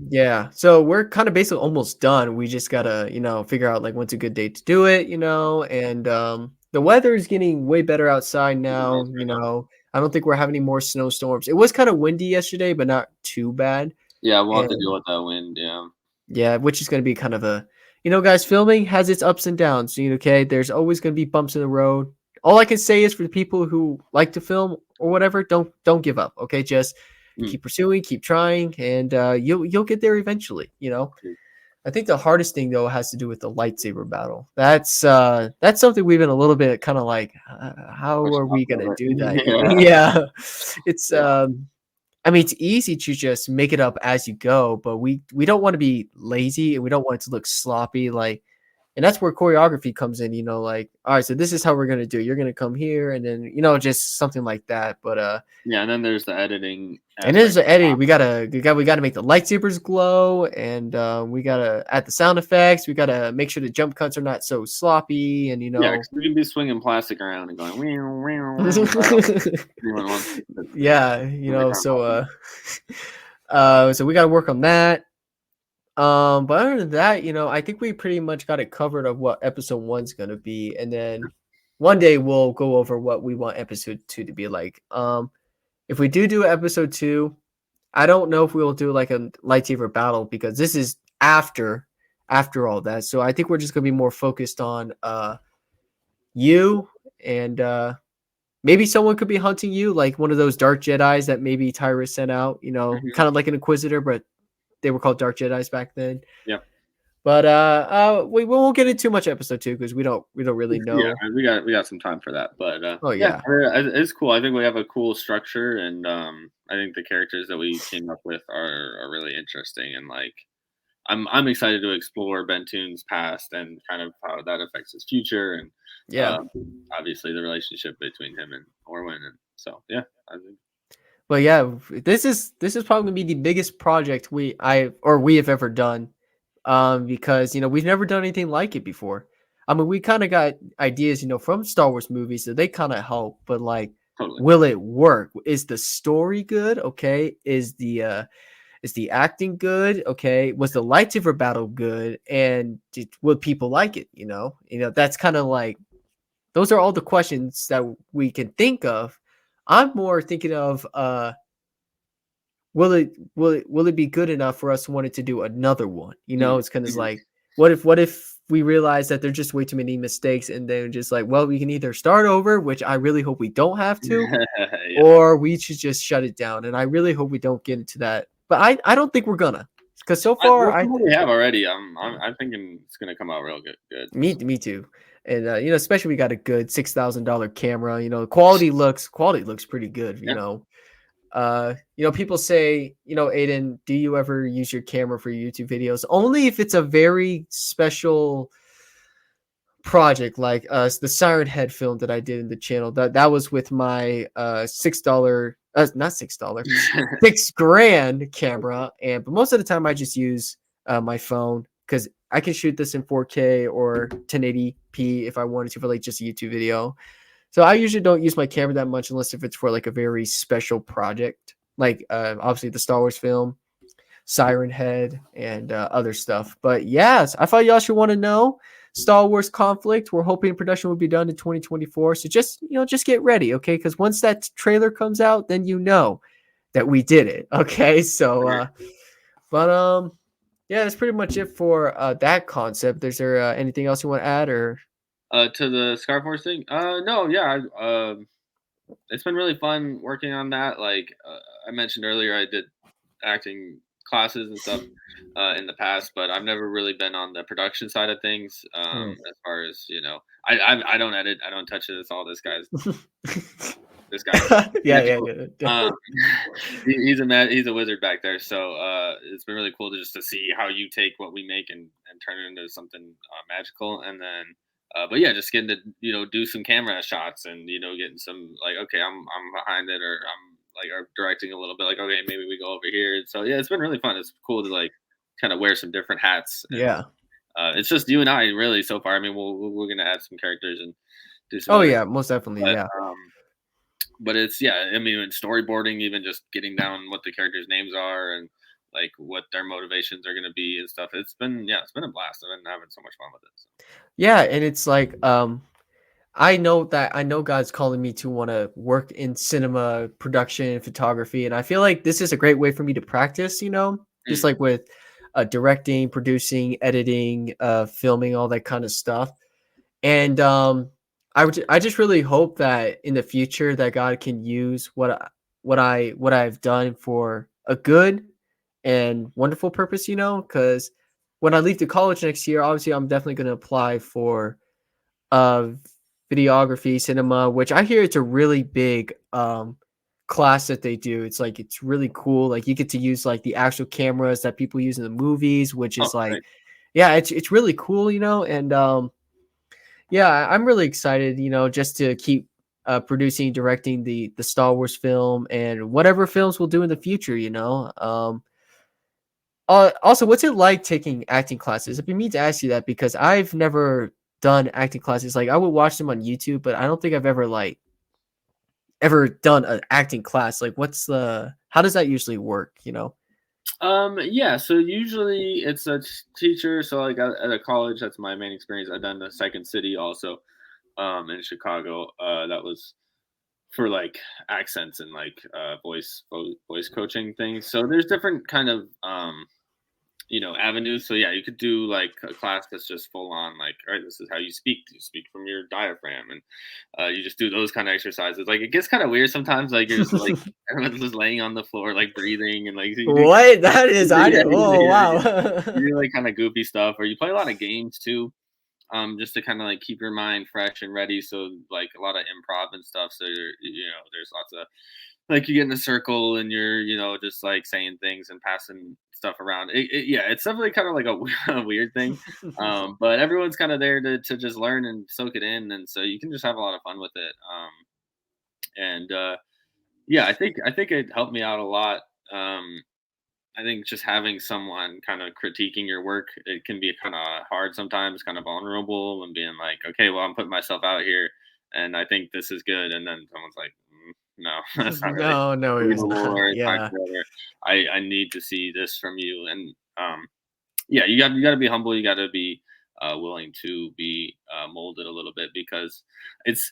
Yeah. So we're kind of basically almost done. We just gotta, figure out like when's a good day to do it, and the weather is getting way better outside Pretty now, nice right now. I don't think we're having any more snowstorms. It was kind of windy yesterday, but not too bad. Yeah, we'll have to deal And with that wind. Yeah. yeah, which is gonna be kind of a guys, filming has its ups and downs. Okay. There's always gonna be bumps in the road. All I can say is for the people who like to film or whatever, don't give up. Okay. Just Mm, keep pursuing, keep trying, and you'll get there eventually. true. I think the hardest thing though has to do with the lightsaber battle. That's something we've been a little bit kind of like, how are Pushing off we gonna over. do that? Yeah. Yeah, it's Yeah. I mean, it's easy to just make it up as you go, but we don't want to be lazy and we don't want it to look sloppy. Like, and that's where choreography comes in. Like, all right, so this is how we're gonna do. You're gonna come here, and then just something like that. But Yeah, and then there's the editing and there's aspect. the editing. We gotta make the lightsabers glow, and we gotta add the sound effects. We gotta make sure the jump cuts are not so sloppy, and Yeah, because we can be swinging plastic around and going. Anyone wants to yeah, in the car so watching. so we gotta work on that. But other than that, I think we pretty much got it covered of what episode one's gonna be, and then one day we'll go over what we want episode two to be like. If we do episode two, I don't know if we will do like a lightsaber battle because this is after all that. So I think we're just gonna be more focused on you and maybe someone could be hunting you, like one of those dark Jedis that maybe Tyrus sent out, Mhm. kind of like an Inquisitor, but they were called dark Jedis back then. Yeah. But we won't get into too much episode two because we don't really Yeah, know. we got some time for that, but Oh yeah, yeah. it's cool. I think we have a cool structure, and I think the characters that we came up with are really interesting, and like I'm excited to explore Bentoon's past and kind of how that affects his future, and Yeah. obviously the relationship between him and Orwin, and so yeah, I think But yeah, this is probably gonna be the biggest project we have ever done. Because we've never done anything like it before. I mean, we kind of got ideas, from Star Wars movies, so they kind of help. But like, totally. will it work? Is the story good? Okay. Is the acting good? Okay. Was the lightsaber battle good? And would people like it? That's kind of like those are all the questions that we can think of. I'm more thinking of will it be good enough for us wanted to do another one? It's kind of Mhm. like what if we realize that there's just way too many mistakes, and then just like, well, we can either start over, which I really hope we don't have to, Yeah. or we should just shut it down. And I really hope we don't get into that. But I don't think we're gonna, because so far Well, from what we have already, I'm thinking it's gonna come out real good. me too. And especially we got a good $6,000 camera. Quality looks pretty good. Yeah. People say, Aiden, do you ever use your camera for YouTube videos? Only if it's a very special project, like the Siren Head film that I did in the channel. That was with my $6, not $6, $6,000 camera. But most of the time I just use my phone, because I can shoot this in 4K or 1080p if I wanted to for like just a YouTube video. So I usually don't use my camera that much unless if it's for like a very special project, like obviously the Star Wars film, Siren Head, and other stuff. But yes, I thought y'all should want to know. Star Wars conflict. We're hoping production will be done in 2024. So just get ready, okay? Because once that trailer comes out, then you know that we did it, okay? So, yeah, that's pretty much it for that concept. Is there anything else you want to add, or? To the Scarf Wars thing? No, yeah, it's been really fun working on that. Like I mentioned earlier, I did acting classes and stuff in the past, but I've never really been on the production side of things. As far as I don't edit, I don't touch it. It's all this guy. Yeah. Um, he's a wizard back there. So it's been really cool to see how you take what we make and turn it into something magical. And then, but yeah, just getting to do some camera shots and getting some like, okay, I'm behind it, or I'm like or directing a little bit, like, okay, maybe we go over here. So yeah, it's been really fun. It's cool to like kind of wear some different hats. And Yeah. it's just you and I really so far. I mean, we're gonna add some characters and do some Oh other, yeah, most definitely. but Yeah. it's I mean, in storyboarding, even just getting down what the characters' names are and like what their motivations are going to be and stuff. It's been a blast. I've been having so much fun with it. So. Yeah, and it's like I know God's calling me to want to work in cinema production and photography, and I feel like this is a great way for me to practice, just Mm. like with directing, producing, editing, filming, all that kind of stuff. And I just really hope that in the future that God can use what I've done for a good and wonderful purpose, because when I leave to college next year, obviously I'm definitely going to apply for uh videography, cinema, which I hear it's a really big class that they do. It's really cool. Like you get to use like the actual cameras that people use in the movies, which Oh, is like, great. yeah, it's really cool, and yeah, I'm really excited, just to keep producing, directing the Star Wars film and whatever films we'll do in the future. Also, what's it like taking acting classes? I've been meaning to ask you that because I've never done acting classes. Like I would watch them on YouTube, but I don't think I've ever done an acting class. Like how does that usually work? Yeah. So usually it's a teacher. So like at a college, that's my main experience. I've done the Second City also, in Chicago. That was for like accents and like voice coaching things. So there's different kind of avenues. So yeah, you could do like a class that's just full on like, all right, this is how you speak. You speak from your diaphragm, and you just do those kind of exercises. Like it gets kind of weird sometimes. Like you're just like everyone's just laying on the floor, like breathing, and like What that is? I yeah, did. Oh wow. you do like kind of goofy stuff, or you play a lot of games too. Just to kind of like keep your mind fresh and ready. So like a lot of improv and stuff. So there's lots of like you get in a circle and you're just like saying things and passing stuff around. Yeah, it's definitely kind of like a weird thing. But everyone's kind of there to just learn and soak it in, and so you can just have a lot of fun with it. And yeah, I think it helped me out a lot. I think just having someone kind of critiquing your work, it can be kind of hard sometimes, kind of vulnerable, and being like, okay, well, I'm putting myself out here, and I think this is good, and then someone's like, no, that's not really No, it was believable, not. or it's not Yeah. good, or I need to see this from you, and yeah, you got to be humble, you got to be willing to be molded a little bit because it's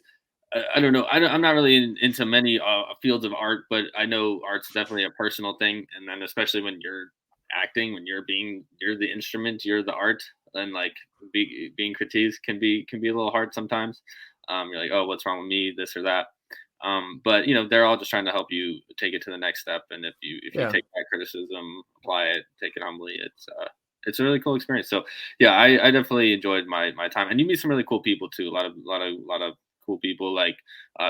I don't know. I'm not really into many fields of art, but I know art's definitely a personal thing, and then especially when you're acting, when you're the instrument, you're the art. and like being critiqued can be a little hard sometimes. You're like, oh, what's wrong with me, this or that. But they're all just trying to help you take it to the next step. And if you Yeah. take that criticism, apply it, take it humbly, it's a really cool experience. So yeah, I definitely enjoyed my time, and you meet some really cool people too. A lot of cool people, like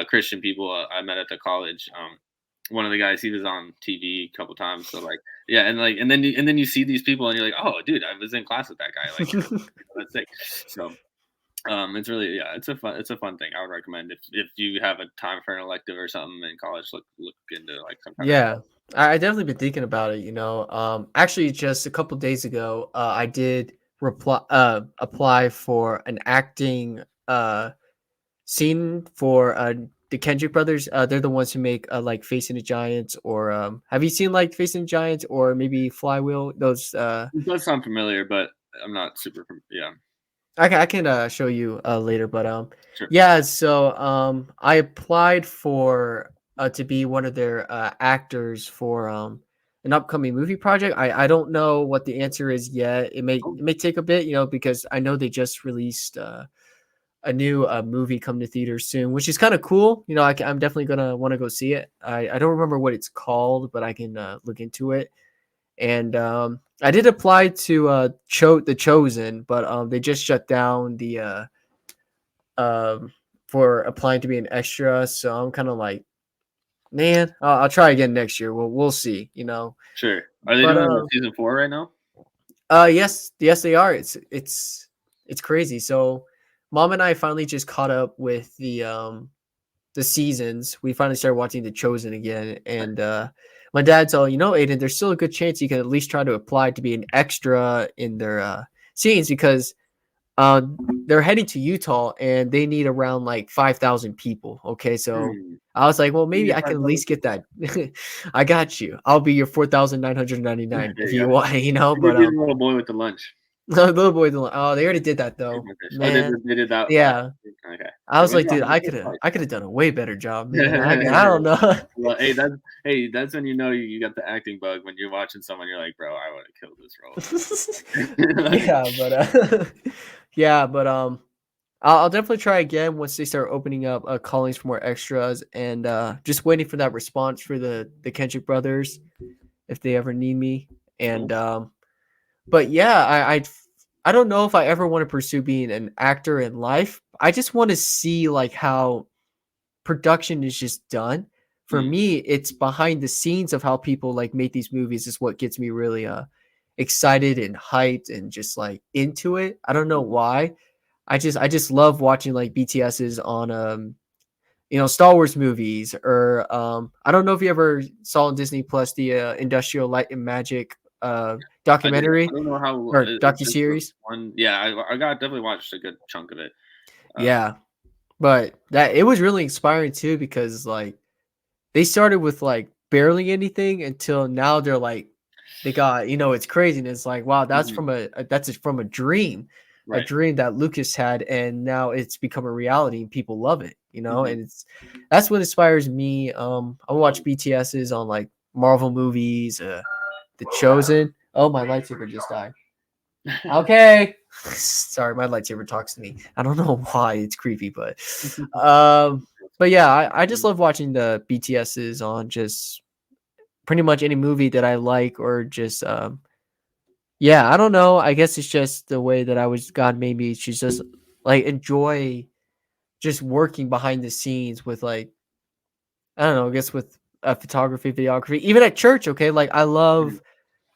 Christian people I met at the college. One of the guys, he was on TV a couple times. So like, yeah, and then you see these people and you're like, oh, dude, I was in class with that guy. Like, that's sick. So it's really, yeah, it's a fun thing. I would recommend if you have a time for an elective or something in college, look into like some kind of. Yeah, I definitely been thinking about it. Actually, just a couple days ago, I did apply for an acting scene for the Kendrick brothers. They're the ones who make like Facing the Giants, or have you seen like Facing the Giants, or maybe Flywheel? Those It does sound familiar, but I'm not super. Yeah, I can show you later, but sure. yeah. So I applied for to be one of their actors for an upcoming movie project. I don't know what the answer is yet. It may Oh, it may take a bit, because I know they just released a new movie come to theaters soon, which is kind of cool. I'm definitely gonna want to go see it. I don't remember what it's called, but I can look into it. And I did apply to the Chosen, but they just shut down the um for applying to be an extra. So I'm kind of like, man, I'll try again next year. We'll see. sure. Are they But doing season 4 right now? yes they are. It's crazy. So mom and I finally just caught up with the seasons. We finally started watching The Chosen again, and my dad told, Aiden, there's still a good chance you can at least try to apply to be an extra in their scenes, because uh, they're heading to Utah and they need around like 5,000 people. Okay, so Hmm. I was like, well, You maybe get I can at 5,000 least get people. that. I got you. I'll be your 4,999 There if you you go. want, You but could be the little boy with the lunch. little boy, oh, they already did that Great though, mustache. Oh, man. they did that last. Yeah, Okay. I Yeah, was maybe like, dude, I could have done a way better job, man. I don't know. Well, hey, that's when you know you got the acting bug when you're watching someone. You're like, bro, I would have killed this role. Yeah, but yeah, but I'll definitely try again once they start opening up callings for more extras, and just waiting for that response for the Kendrick brothers if they ever need me. And Cool. but yeah, I don't know if I ever want to pursue being an actor in life. I just want to see like how production is just done. For Mm, me, it's behind the scenes of how people like make these movies is what gets me really excited and hyped and just like into it. I don't know mm. why. I just love watching like BTS's on Star Wars movies, or I don't know if you ever saw on Disney Plus the Industrial Light and Magic I did. I documentary don't know how or is docu this the series. one. Yeah, I got definitely watched a good chunk of it. Uh, Yeah, but that it was really inspiring too, because like they started with like barely anything until now they're like they got, it's crazy, and it's like, wow, that's mhm, from a right. dream that Lucas had, and now it's become a reality and people love it. Hmm. And that's what inspires me. I watch BTS's on like Marvel movies, The Chosen. Oh, my lightsaber just died. Okay. Sorry, my lightsaber talks to me. I don't know why, it's creepy, um but yeah, I just love watching the BTS's on just pretty much any movie that I like, or just yeah, I don't know. I guess it's just the way that I was God made me to just like enjoy just working behind the scenes with like, I don't know, I guess with photography, videography, even at church. Okay, like I Mhm. love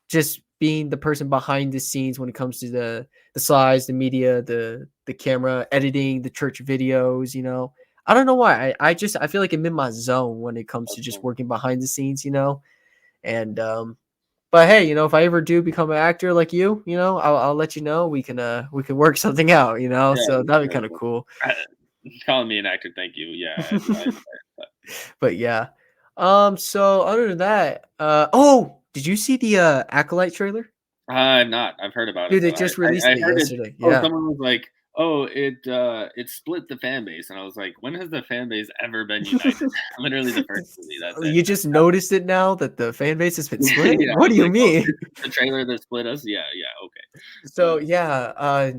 just being the person behind the scenes when it comes to the slides, the media, the camera, editing, the church videos. I don't know why. I feel like I'm in my zone when it comes to That's just cool. working behind the scenes. And but hey, if I ever do become an actor like I'll let you know. We can work something out. Yeah, So that'd be yeah, kind of cool. cool. Uh, Calling me an actor, thank you. Yeah, But yeah. So other than that, did you see the Acolyte trailer? I've not. I've heard about it Dude, they though. just I released I it heard it. yesterday. Oh, Yeah. someone was like, "Oh, it split the fan base," and I was like, "When has the fan base ever been united?" Literally the first movie. That's it. You just noticed it now that the fan base has been split? Yeah, I What was do you like, "Oh, mean? this is the trailer that split us." Yeah, yeah, okay. So yeah, I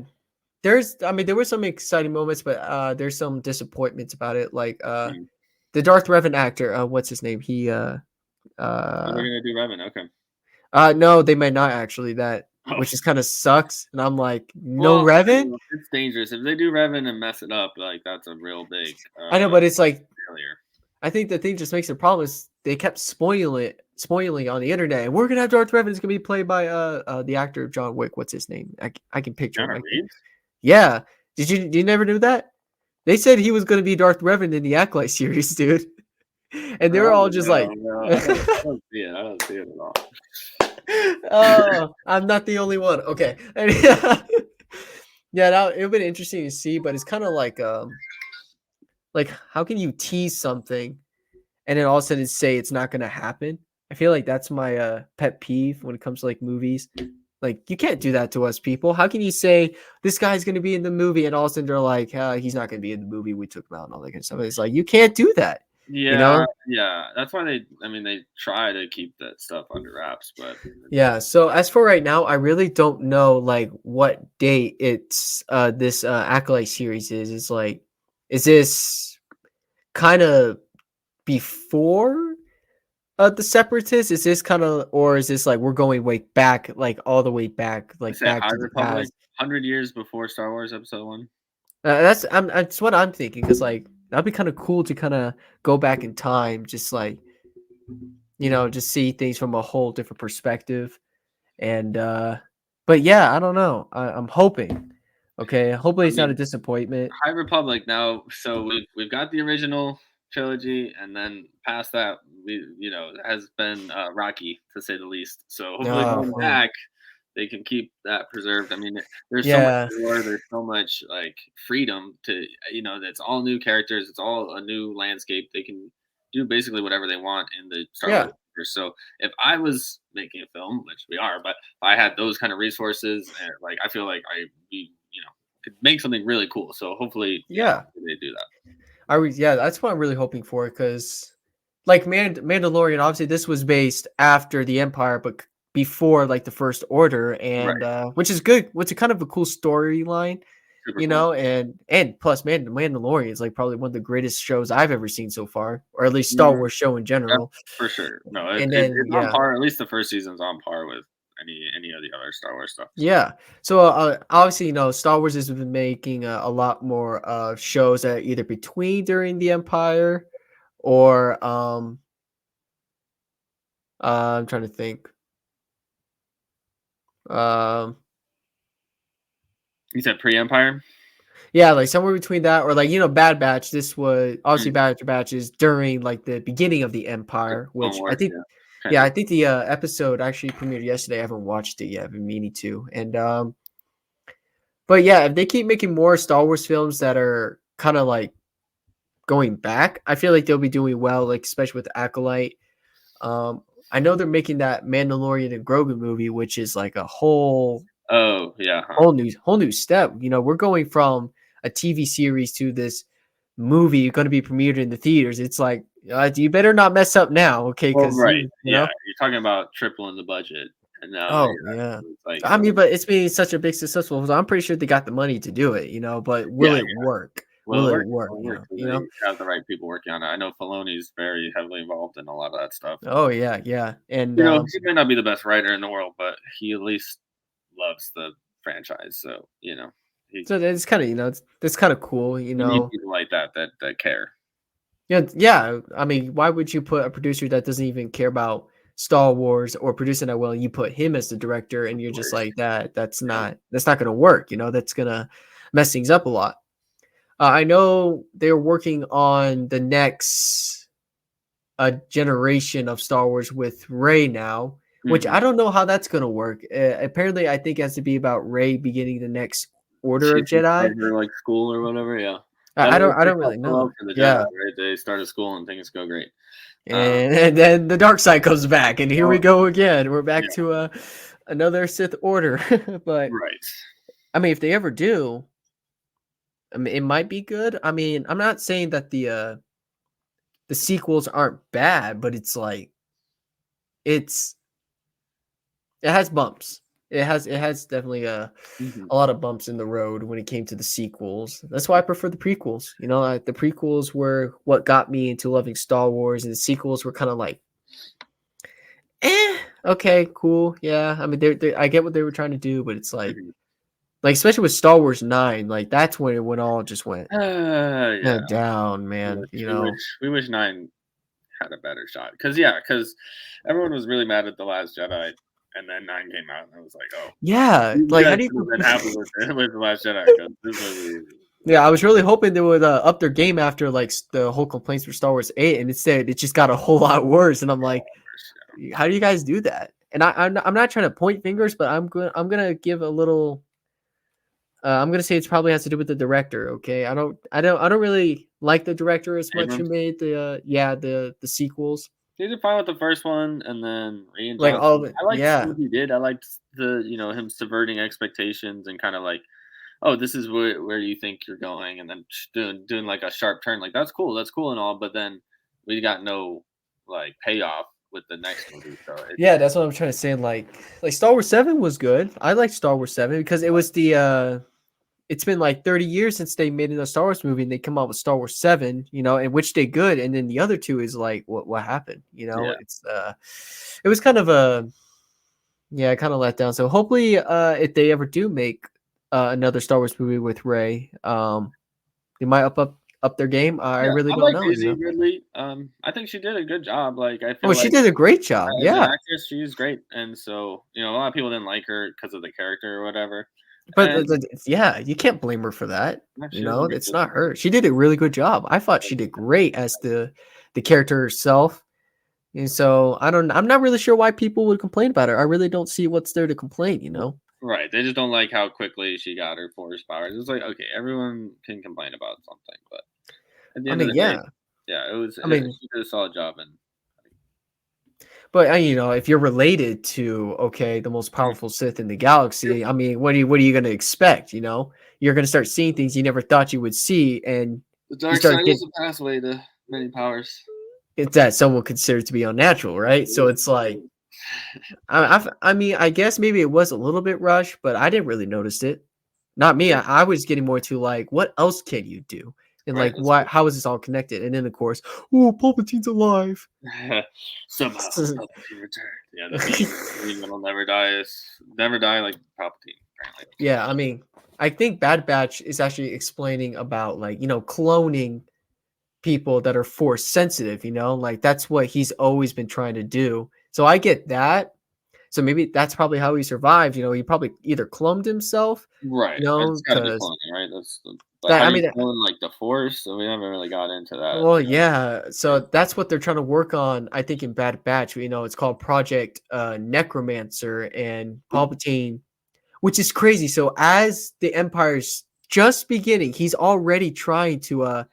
mean, there were some exciting moments, but there's some disappointments about it. Like Mm. the Darth Revan actor, what's his name? Oh, they're Uh, gonna do Revan. Okay. no, they might not actually. That Oh. which is kind of sucks. And I'm like, no Well, I don't Revan. know, it's dangerous if they do Revan and mess it up. Like that's a real big I know, but it's like failure. I think the thing just makes the problem is they kept spoiling on the internet. And we're gonna have Darth Revan. It's gonna be played by the actor of John Wick. What's his name? I can picture him. Keanu Reeves? Yeah. You never knew that? They said he was gonna be Darth Revan in the Acolyte series, dude. And they were all Oh just no, like, no, I don't see it. I don't see it at all. "Oh, I'm not the only one." Okay. And yeah, that it would been interesting to see, but it's kind of like how can you tease something and then all of a sudden say it's not gonna happen? I feel like that's my pet peeve when it comes to like movies. Like you can't do that to us people. How can you say this guy's gonna be in the movie and all of a sudden they're like, he's not gonna be in the movie. We took him out and all that kind of stuff. It's like you can't do that. You Yeah, know? yeah. That's why I mean, they try to keep that stuff under wraps, but Yeah. So as for right now, I really don't know like what date it's this Acolyte series is. It's like, is this kind of before the Separatists? Is this kind of, or is this like we're going way back, like all the way back, I like say back High to the Republic, past? 100 years before Star Wars Episode One. That's what I'm thinking. Cause like that'd be kind of cool to kind of go back in time, just like just see things from a whole different perspective. And but yeah, I don't know. I'm hoping. Okay, hopefully I it's not a mean, disappointment. High Republic now. So we've got the original trilogy, and then past that, has been rocky to say the least. So hopefully, No, going back, they can keep that preserved. I mean, there's so much yeah, lore, there's so much like freedom to that's all new characters, it's all a new landscape. They can do basically whatever they want in the Star Wars yeah, universe. So if I was making a film, which we are, but if I had those kind of resources, and like I feel like I be could make something really cool. So hopefully, yeah. they do that. Yeah, that's what I'm really hoping for because, like, Mandalorian. Obviously, this was based after the Empire, but before like the First Order, and Right. which is good. Which is kind of a cool storyline, Super cool. and plus, Mandalorian is like probably one of the greatest shows I've ever seen so far, or at least Star Mhm. Wars show in Yep, general. for sure. No, And then it's on yeah, par. At least the first season's on par with any of the other Star Wars stuff. So yeah. So obviously, Star Wars has been making a lot more shows that are either between during the Empire or I'm trying to think. Um, you said pre-Empire. yeah, like somewhere between that or like Bad Batch. This was obviously Mm. Bad Batch is during like the beginning of the Like Empire, Clone which I Wars, think. yeah, kind Yeah, of. I think the episode actually premiered yesterday. I haven't watched it yet. I've been meaning to, and but yeah, if they keep making more Star Wars films that are kind of like going back, I feel like they'll be doing well, like especially with Acolyte. Um, I know they're making that Mandalorian and Grogu movie, which is like a Oh yeah, huh. whole new step. We're going from a TV series to this movie going to be premiered in the theaters. It's like you better not mess up now, okay? Well, Because right, yeah. You're talking about tripling the budget, and now oh yeah. it's like I mean, but it's been such a big successful. So I'm pretty sure they got the money to do it, But yeah, will it yeah. work? Well, Will it it works. work? Well, it You works know? when You know? they have the right people working on it. I know Filoni's very heavily involved in a lot of that stuff. Oh yeah, yeah. And He may not be the best writer in the world, but he at least loves the franchise. So he so it's kind of that's kind of cool, you need people like that care. Yeah, yeah. I mean, why would you put a producer that doesn't even care about Star Wars or producing that well, and you put him as the director, and Of you're just course. like that? That's Yeah. not going to work. That's going to mess things up a lot. I know they're working on the next generation of Star Wars with Ray now, which Mhm. I don't know how that's going to work. Apparently, I think it has to be about Ray beginning the next Order She of can start Jedi. her like school or whatever. Yeah, that always I don't works out really so well know. for the Jedi, Yeah. right? They start a school and things go great. And then the dark side comes back, and here we Well, go again. We're yeah, back to another Sith Order. But right. I mean, if they ever do, I mean, it might be good. I mean, I'm not saying that the sequels aren't bad, but it's like it's it has bumps. it has definitely Mhm. a lot of bumps in the road when it came to the sequels. That's why I prefer the prequels. The prequels were what got me into loving Star Wars, and the sequels were kind of like, okay, cool, yeah. I mean, I get what they were trying to do, but it's Mhm. like especially with Star Wars 9, like that's when it all just went Yeah. down, We man. wish we wish 9 had a better shot. Because everyone was really mad at The Last Jedi, and then 9 came out, and I was like, "Oh, Yeah, you like how guys do you? should have been happy with with The Last Jedi because this movie Yeah, I was was really hoping they would up their game after like the whole complaints for Star Wars 8, and instead it just got a whole lot worse. And I'm like, worse." how do you guys do that? And I'm not trying to point fingers, but I'm gonna give a little. I'm gonna say it's probably has to do with the director. Okay, I don't really like the director as much who Abrams. made the sequels. He did fine with the first one, and then Rian Like all of Johnson. it, I liked yeah. what he did. I liked him subverting expectations and kind of like, oh, this is where you think you're going, and then doing like a sharp turn. Like that's cool and all, but then we got no like payoff with the next movie. So Yeah, that's what I'm trying to say. Like Star Wars 7 was good. I like Star Wars 7 because it was it's been like 30 years since they made another Star Wars movie and they come out with Star Wars 7, and which they good. And then the other two is like what happened, yeah, it was kind of a yeah, kind of let down. So hopefully if they ever do make another Star Wars movie with Ray, they might up their game. I yeah. really I don't like know. Daisy Ridley. I think she did a good job. Like I Oh, feel she like did a great job. as an Yeah. actress, she's great, and so a lot of people didn't like her because of the character or whatever. But And yeah, you can't blame her for that. no, she was really It's good. not her. She did a really good job. I thought she did great as the character herself. And so I'm not really sure why people would complain about her. I really don't see what's there to complain. Right, they just don't like how quickly she got her force powers. It's like, okay, everyone can complain about something, but at the I end of mean, the day, yeah. yeah, I mean, she did a solid job, and but if you're related to the most powerful Sith in the galaxy, I mean, what are you going to expect? You're going to start seeing things you never thought you would see, and the you dark start side is getting a pathway to many powers. it's that someone considered to be unnatural, right? So it's like I mean, I guess maybe it was a little bit rushed, but I didn't really notice it. Not me. Yeah, I was getting more to like, what else can you do? And right, like, that's what? How is this all connected? And then of course, oh, Palpatine's alive. true. Somehow, Palpatine returned. Yeah, the meme that'll never die like Palpatine, apparently. Yeah, I mean, I think Bad Batch is actually explaining about like cloning people that are force sensitive. Like that's what he's always been trying to do. So I get that. So maybe that's probably how he survived. He probably either cloned himself, Right, it's got to be because cloning, right? But that how I do you mean, clone like the Force? So we haven't really got into that. well, yeah. So Right. that's what they're trying to work on. I think in Bad Batch, it's called Project Necromancer, and Palpatine, which is crazy. So as the Empire's just beginning, he's already trying to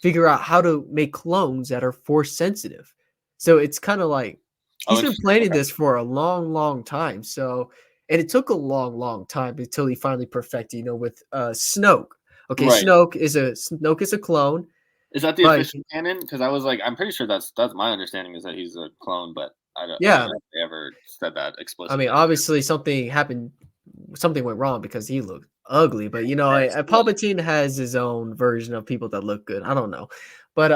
figure out how to make clones that are force sensitive. So it's kind of like Oh, he's been interesting. planning Okay. this for a long, long time. So, and it took a long, long time until he finally perfected, with Snoke. Okay, Right. Snoke is a clone, Is that the but official canon? Because I was like, I'm pretty sure that's my understanding is that he's a clone, but I don't yeah, know if they ever said that I mean, explicitly. obviously something happened, something went wrong because he looked ugly. But Right. Palpatine has his own version of people that look good. I don't know, but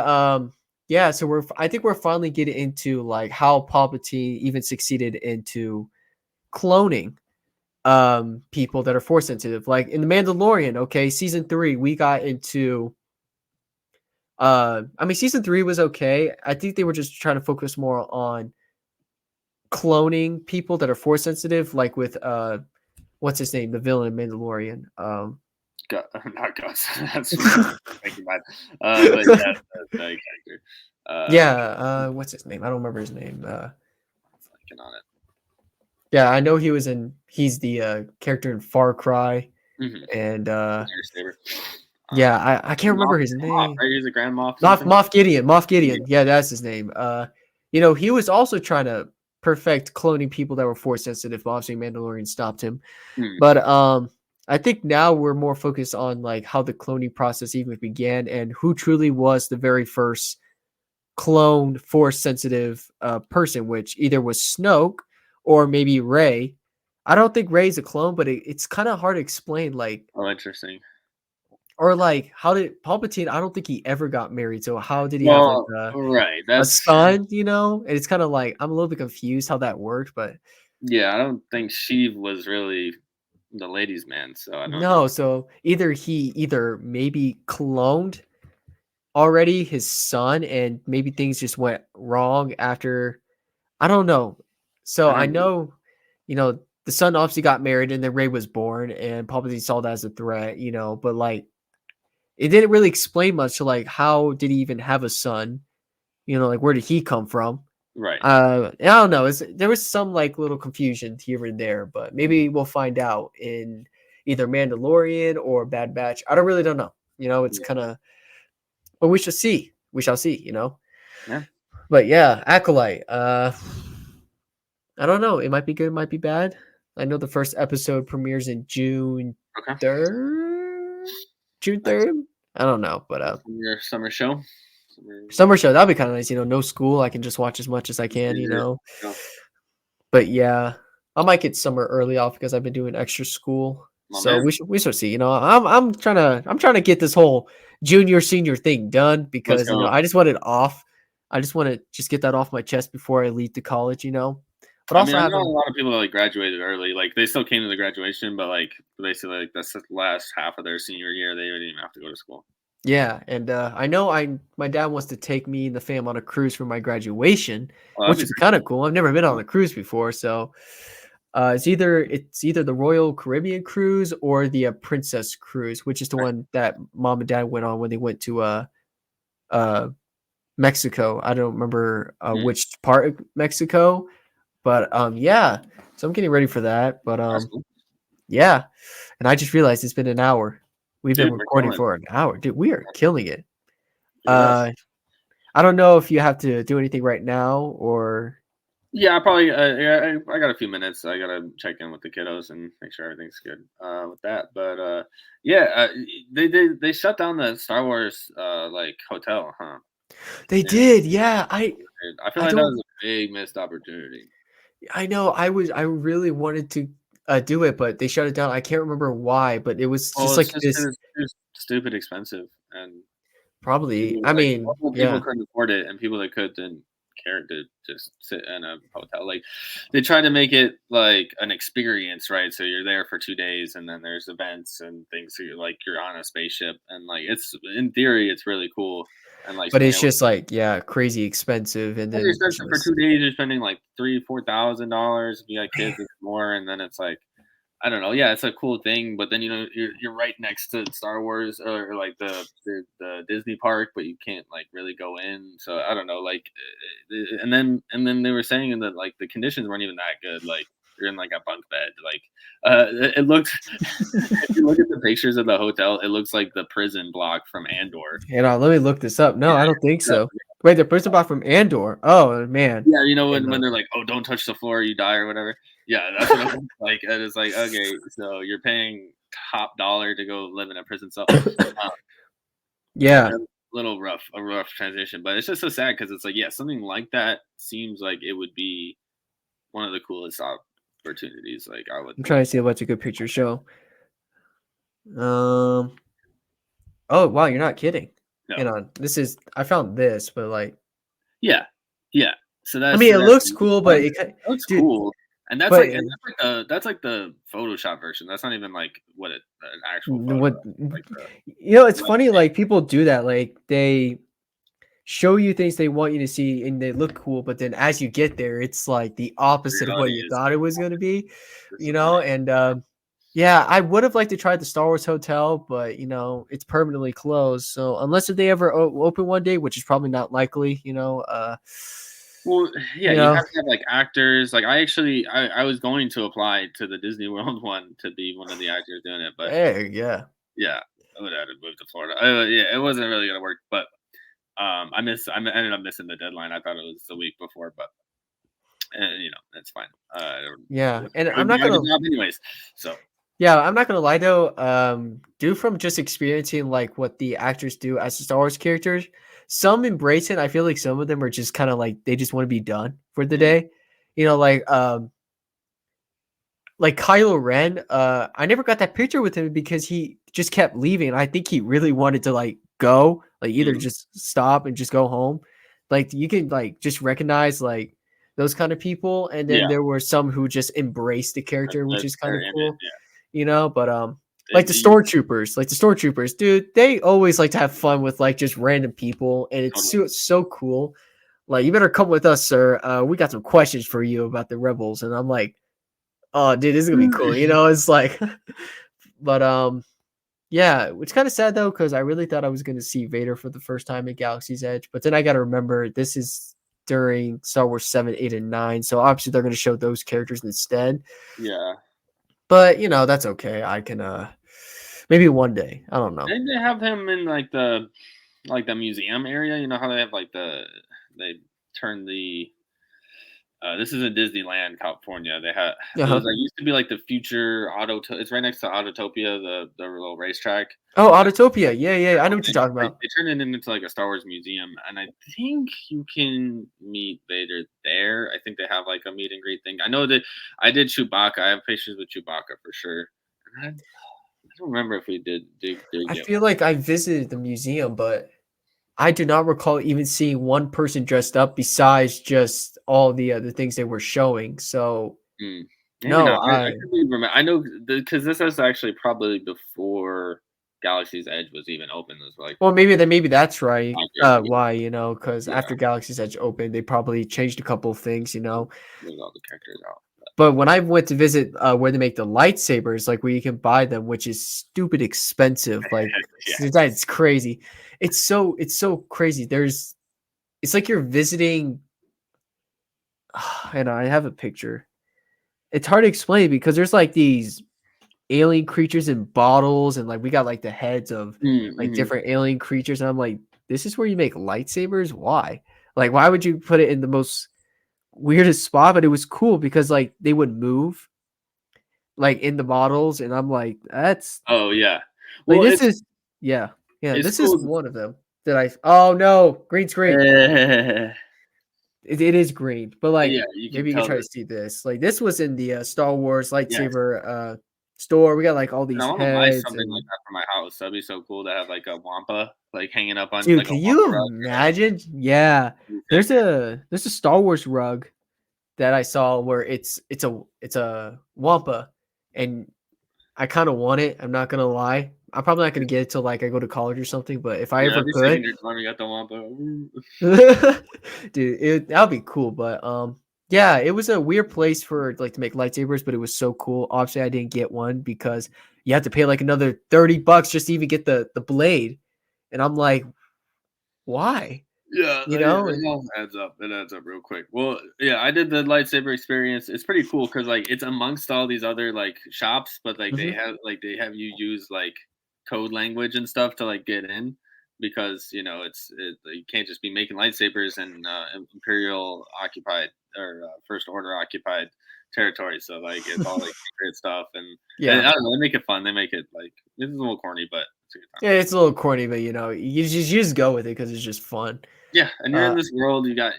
yeah. So I think we're finally getting into like how Palpatine even succeeded into cloning people that are force sensitive. Like in the Mandalorian, okay, season 3, we got into. I mean, season 3 was okay. I think they were just trying to focus more on cloning people that are force sensitive, like with what's his name, the villain in Mandalorian. Not Gus. That's making mad. But yeah, the character. Yeah, what's his name? I don't remember his name. Blanking on it. Yeah, I know he's the character in Far Cry, Mm-hmm. and Saber. yeah, I can't remember his Moff, name. right? He's a Grand Moff Moff something. Moff Gideon. Moff Yeah. Gideon. Yeah, that's his name. He was also trying to perfect cloning people that were force sensitive, but obviously Mandalorian stopped him. Hmm. But I think now we're more focused on like how the cloning process even began and who truly was the very first cloned force sensitive person, which either was Snoke or maybe Rey. I don't think Rey's a clone, but it's kind of hard to explain. Like, Oh, interesting. or like, how did Palpatine? I don't think he ever got married. So how did he have like Well, right. a That's son? You know, and it's kind of like I'm a little bit confused how that worked, but yeah. I don't think Sheev was really the ladies' man, so I don't know. no. So either he either maybe cloned already his son, and maybe things just went wrong after. I don't know. So I I don't know. know, the son obviously got married, and then Ray was born, and Palpatine saw that as a threat. But like it didn't really explain much to like how did he even have a son? Like where did he come from? Right. I don't know. There was some like little confusion here and there, but maybe we'll find out in either Mandalorian or Bad Batch. I don't know. It's Yeah. kind of, but we shall see. We shall see. Yeah. But yeah, Acolyte. I don't know. It might be good, it might be bad. I know the first episode premieres in June Okay. 3rd. June Nice. 3rd. I don't know, but Your summer show. Summer, summer show that'd be kind of nice. No school. I can just watch as much as I can. Go. But yeah, I might get summer early off because I've been doing extra school. My So man. we shall see. I'm trying to get this whole junior senior thing done Let's because go. I just want it off. I just want to just get that off my chest before I leave to college. But I mean, also I know having a lot of people that like graduated early. Like they still came to the graduation, but like basically like that's the last half of their senior year. They didn't even have to go to school. yeah, and I know my dad wants to take me and the fam on a cruise for my graduation, Well, that'd which be would be sick. kind of cool. I've never been on a cruise before, so it's either the Royal Caribbean cruise or the Princess cruise, which is the Right. one that mom and dad went on when they went to uh Mexico. I don't remember Mm, which part of Mexico, but yeah. So I'm getting ready for that. But that's cool, yeah, and I just realized it's been an hour. We've been dude. We're recording killing. for an hour, dude. We are killing it. Look at us. Uh, I don't know if you have to do anything right now or Yeah, I probably. Yeah, I got a few minutes. I gotta check in with the kiddos and make sure everything's good with that. But yeah, they shut down the Star Wars like hotel, huh? they Yeah, did. Yeah, I feel I like that don't was a big missed opportunity. I know I really wanted to do it, but they shut it down. I can't remember why, but it was Well, just it's like just 'cause this it's too stupid expensive, and probably. people I like mean, normal people yeah. couldn't afford it, and people that could didn't care to just sit in a hotel. Like they tried to make it like an experience, right? So you're there for 2 days, and then there's events and things. So you're on a spaceship, and like it's in theory it's really cool, and like But staying it's over. just like, yeah, crazy expensive and Very then expensive for just 2 days. You're spending like $3,000-$4,000. If you got kids, it's more, and then it's like I don't know. Yeah, it's a cool thing, but then you're right next to Star Wars or like the Disney park, but you can't like really go in. So I don't know. Like, and then they were saying that like the conditions weren't even that good. Like you're in like a bunk bed. Like it looked. If you look at the pictures of the hotel, it looks like the prison block from Andor. let me look this up. Yeah, No, I don't think yeah, so. Wait, the person bought from Andor. Oh man. yeah. And When they're like, "Oh, don't touch the floor, you die" or whatever. Yeah, that's what it looks like. And it's like, okay, so you're paying top dollar to go live in a prison cell. Uh, yeah, a a rough transition, but it's just so sad because it's like, yeah, something like that seems like it would be one of the coolest opportunities. Like I would I'm think. trying to see what's a good picture show. Um. Oh wow, you're not kidding. No, Hang on. I found this, but like, yeah, yeah. So I that's mean, it that looks cool, but looks dude, cool, and but that's like the Photoshop version. That's not even like what an actual photo. what Like the it's funny. Like people do that. Like they show you things they want you to see, and they look cool, but then as you get there, it's like the opposite of what reality you is thought it was going to be. disappointing. And yeah, I would have liked to try the Star Wars hotel, but it's permanently closed. So unless if they ever open one day, which is probably not likely, Well, yeah, you you know, have to have like actors. Like I was going to apply to the Disney World one to be one of the actors doing it, but hey, yeah. yeah, I would have had to move to Florida. Yeah, it wasn't really gonna work. But I ended up missing the deadline. I thought it was the week before, but that's fine. Yeah, and I I'm would be not out of a gonna. job anyways. So Yeah, I'm not gonna lie though. Due from just experiencing like what the actors do as the Star Wars characters, some embrace it. I feel like some of them are just kind of like they just want to be done for the mm, day. Like like Kylo Ren, I never got that picture with him because he just kept leaving. I think he really wanted to like go, like either Mm, just stop and just go home. Like you can like just recognize like those kind of people, and then yeah, there were some who just embraced the character, which is kind they're of in it. cool, you know. But Yeah, like the stormtroopers, dude, they always like to have fun with like just random people, and it's totally. so cool. Like you better come with us, sir. We got some questions for you about the rebels, and I'm like, oh, dude, this is gonna be cool. You know, it's like, but yeah, it's kind of sad though because I really thought I was gonna see Vader for the first time at Galaxy's Edge, but then I got to remember this is during Star Wars 7, 8, and 9, so obviously they're gonna show those characters instead. Yeah. But you know, that's okay. I can maybe one day. I don't know. Didn't they have him in like the museum area? You know how they have like they turn the this is in Disneyland, California. They have Uh those huh. that used to be like the future it's right next to Autotopia, the little racetrack. Oh, Uh, Autotopia. Yeah, yeah. I know what you're talking they, about. they turned it into like a Star Wars museum, and I think you can meet Vader there. I think they have like a meet and greet thing. I know that I did Chewbacca. I have pictures with Chewbacca for sure. And I don't remember if we did I get feel one. like I visited the museum, but I do not recall even seeing one person dressed up besides just all the other things they were showing. So Hmm. Maybe no, not. I could be remember. I know because this is actually probably before Galaxy's Edge was even open. It was like well, maybe that's right. 5 years ago. Why, you know, because Yeah, after Galaxy's Edge opened, they probably changed a couple of things, you know. with all the characters out. But when I went to visit where they make the lightsabers, like where you can buy them, which is stupid expensive, like Yeah. that's crazy. It's so crazy. It's like you're visiting. And I have a picture. It's hard to explain because there's like these alien creatures in bottles, and like we got like the heads of like Mm-hmm. different alien creatures, and I'm like, this is where you make lightsabers? Why? Like, why would you put it in the most weirdest spot? But it was cool because like they would move like in the bottles, and I'm like, that's Oh yeah. like Well, this is yeah, yeah, it's this is cool. one of them that I oh no, green screen. Yeah, It is green, but like you can maybe you can tell try to that. see this. Like this was in the Star Wars Yes, lightsaber store. We got like all and I these want to buy heads something like and that for my house. That'd be so cool to have like a wampa like hanging up on dude, like a can wampa you rug or like imagine? Yeah. anything. There's a Star Wars rug that I saw where it's a Wampa, and I kind of want it. I'm not gonna lie. I'm probably not gonna get it till like I go to college or something. But if I Yeah, ever I'd be sitting in could, your dorm. You got the wampa. dude, that'd be cool. But yeah, it was a weird place for like to make lightsabers, but it was so cool. Obviously, I didn't get one because you have to pay like another $30 just to even get the blade, and I'm like, why? Yeah, You yeah, know? it all adds up. It adds up real quick. Well, yeah, I did the lightsaber experience. It's pretty cool because like it's amongst all these other like shops, but like Mhm. they have you use like code language and stuff to like get in because you can't just be making lightsabers in imperial occupied or first order occupied territory. So like it's all like secret stuff and Yeah. I don't know. They make it fun. They make it like it's a little corny, but it's a good time. Yeah, it's a little corny, but you just go with it because it's just fun. Yeah, and you're in Uh, this world, you got,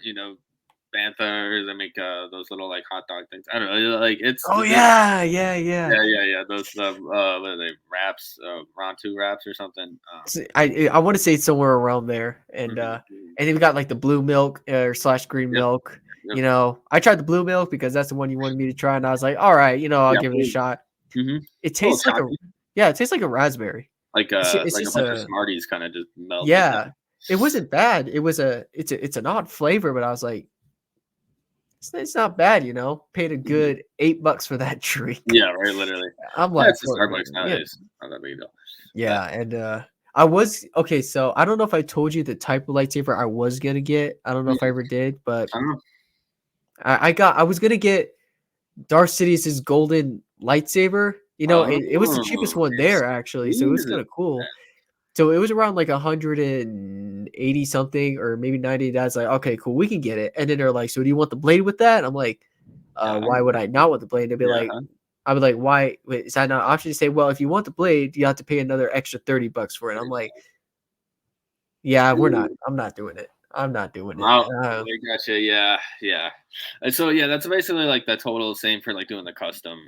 Bantha, they make, those little, like, hot dog things. I don't know, like, it's oh the yeah, yeah, yeah. yeah, yeah, yeah, those, what are they, wraps, Rontu wraps or something, I want to say it's somewhere around there, and mhm, mhm. and then we got like the blue milk or slash green Yep, milk. yep. You know, I tried the blue milk because that's the one you wanted me to try, and I was like, all right, I'll Yeah, give it a blue shot. mhm. It A little tastes like a chalky, yeah, it tastes like a raspberry. It's like a just bunch of a Smarties kinda just melted down. yeah. It wasn't bad. It's an odd flavor, but I was like, it's not bad. Paid a Mhm. good $8 for that drink. Yeah, right, literally. I'm Yeah, like, it's just Starbucks yeah, nowadays, not that big a deal, but yeah, and I was okay. So I don't know if I told you the type of lightsaber I was gonna get. I don't know if I mm, ever did, but I don't know. I was gonna get Darth Sidious's golden lightsaber. It was the cheapest Oh, one there actually, so it was is kind of cool. So it was around like 180 something or maybe 90. That's like, okay, cool, we can get it. And then they're like, so do you want the blade with that? I'm like, Yeah, why would I not want the blade? They'd be like, yeah, I would like, why? Wait, is that not an option? To say, well, if you want the blade, you have to pay another extra $30 for it. I'm like, yeah, we're not. I'm not doing it. I'm not doing it. Oh, I gotcha. Yeah, yeah. And so yeah, that's basically like the total same for like doing the custom.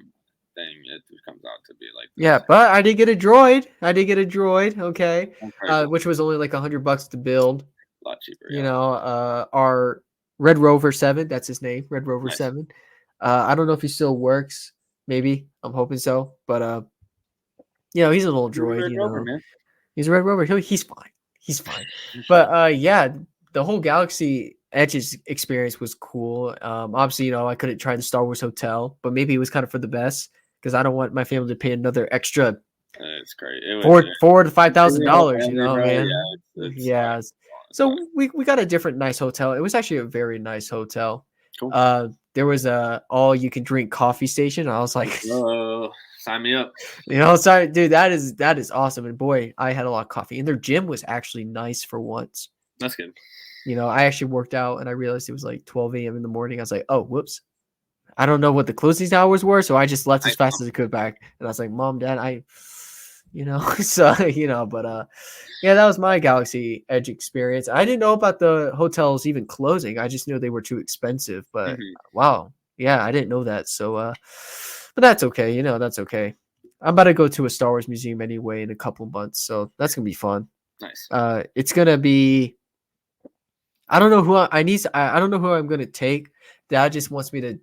thing, it comes out to be like the Yeah, same. but I did get a droid. I did get a droid, okay, That's very cool. which was only like $100 to build. A lot cheaper. You Yeah. know, our Red Rover 7, that's his name, Red Rover Nice. 7. I don't know if he still works. Maybe. I'm hoping so. But he's an old You're a droid, Red Rover, man. He's a Red Rover. He's fine. He's fine. But yeah, the whole Galaxy Edge's experience was cool. Obviously, I couldn't try the Star Wars Hotel, but maybe it was kind of for the best because I don't want my family to pay another extra It's great. It was four to five thousand bringing a whole dollars, family, bro. man. Yeah, it's like Yeah. it's fine. So we got a different nice hotel. It was actually a very nice hotel. Cool. There was a all you can drink coffee station. I was like, Sign me up. sorry, dude, that is awesome. And boy, I had a lot of coffee. And their gym was actually nice for once. That's good. I actually worked out and I realized it was like 12 a.m. in the morning. I was like, oh, whoops. I don't know what the closing hours were, so I just left as fast as I could back. And I was like, Mom, Dad, so but yeah, that was my Galaxy Edge experience. I didn't know about the hotels even closing. I just knew they were too expensive. But wow, yeah, I didn't know that. So, but that's okay. That's okay. I'm about to go to a Star Wars museum anyway in a couple months, so that's gonna be fun. Nice. It's gonna be. I don't know who I need. I don't know who I'm gonna take. Dad just wants me to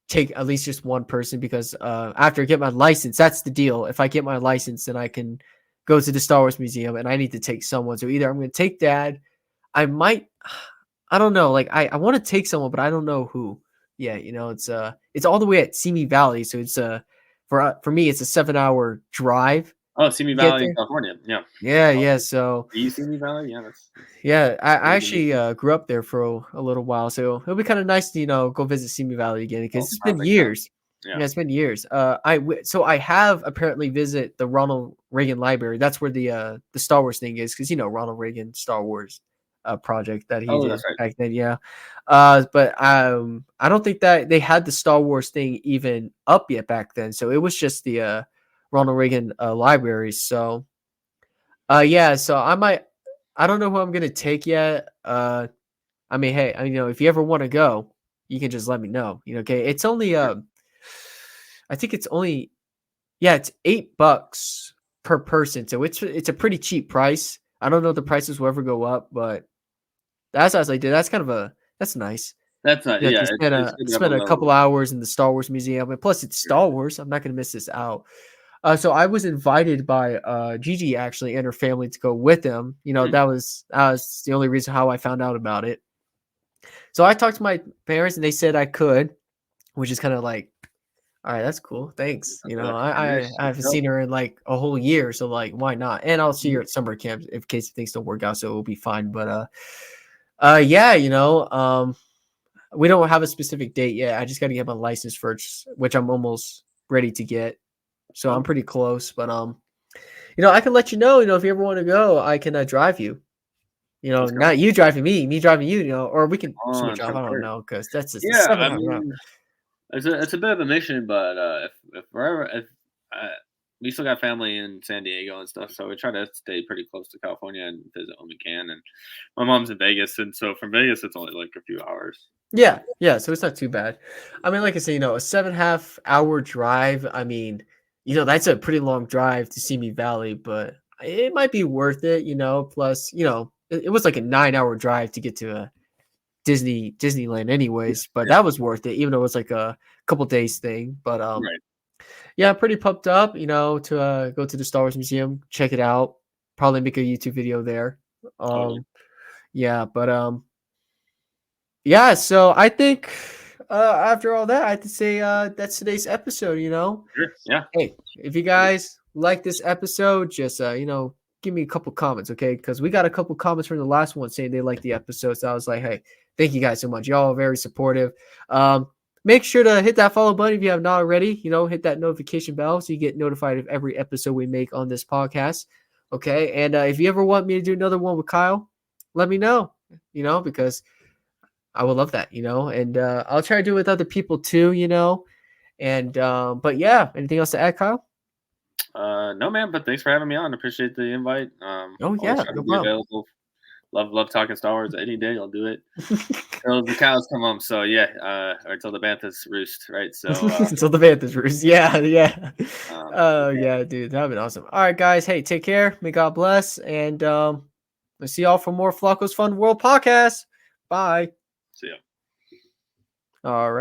take at least just one person because after I get my license, that's the deal. If I get my license, then I can go to the Star Wars Museum, and I need to take someone. So either I'm going to take Dad. I might. I don't know. Like I want to take someone, but I don't know who. Yeah, it's all the way at Simi Valley, so it's for me it's a 7-hour drive Oh, Simi to get Valley, there. California. Yeah. Yeah. So Do you Simi Valley? Yeah, that's yeah, I really good. actually grew up there for a little while, so it'll be kind of nice to go visit Simi Valley again because Oh, it's been perfect. Yeah. years. Yeah. Yeah, it's been years. So I have apparently visit the Ronald Reagan Library. That's where the Star Wars thing is because Ronald Reagan Star Wars project that he Oh, did that's right. back then. Yeah, but I don't think that they had the Star Wars thing even up yet back then. So it was just the Ronald Reagan library. So yeah, so I don't know who I'm gonna take yet. I mean, hey, if you ever want to go, you can just let me know. Okay. It's only Sure. I think it's only it's $8 per person, so it's a pretty cheap price. I don't know if the prices will ever go up, but that's what I was like, dude, that's nice. That's not. You have Yeah, to spend it's a good to have a spend a couple level. hours in the Star Wars museum, and plus it's Sure. Star Wars. I'm not gonna miss this out. So I was invited by Gigi actually and her family to go with them. That was the only reason how I found out about it. So I talked to my parents and they said I could, which is kind of like, all right, that's cool. Thanks. I haven't Go. seen her in like a whole year, so like, why not? And I'll see Mhm. her at summer camp in case things don't work out, so it'll be fine. But yeah, we don't have a specific date yet. I just got to get my license first, which I'm almost ready to get. So I'm Oh, pretty close. But I can let you know. If you ever want to go, I can drive you. let's go. Not you driving me driving you. Or we can On switch off. for I don't sure. know because that's just a Yeah, I 7 hour route. mean, it's a bit of a mission, but if we're ever if we still got family in San Diego and stuff, so we try to stay pretty close to California and visit when we can. And my mom's in Vegas, and so from Vegas it's only like a few hours. Yeah. So it's not too bad. I mean, like I say, a 7.5 hour drive. I mean, that's a pretty long drive to Simi Valley, but it might be worth it. Plus, it was like a 9 hour drive to get to Disneyland, Yeah, anyways. But yeah, that was worth it, even though it was like a couple days thing. But right, yeah, I'm pretty pumped up. To go to the Star Wars Museum, check it out. Probably make a YouTube video there. totally. Yeah, but yeah, so I think after all that, I have to say that's today's episode. Sure, yeah, Hey, if you guys like this episode, just give me a couple comments, okay? Because we got a couple comments from the last one saying they like the episode. So I was like, hey, thank you guys so much. Y'all are very supportive. Make sure to hit that follow button if you have not already. Hit that notification bell so you get notified of every episode we make on this podcast. Okay. And if you ever want me to do another one with Kyle, let me know, because I would love that, and I'll try to do it with other people too, and but yeah, anything else to add, Kyle? No, man, but thanks for having me on. Appreciate the invite. Oh Always yeah, try to no be problem. available love talking Star Wars any day. I'll do it till the cows come home. So yeah, or till the banthas roost, right? So So the Panthers roost. Yeah, yeah. Oh yeah, yeah, dude, that'd been awesome. All right, guys. Hey, take care. May God bless, and we'll see y'all for more Flaco's Fun World podcast. Bye. so yeah. All right.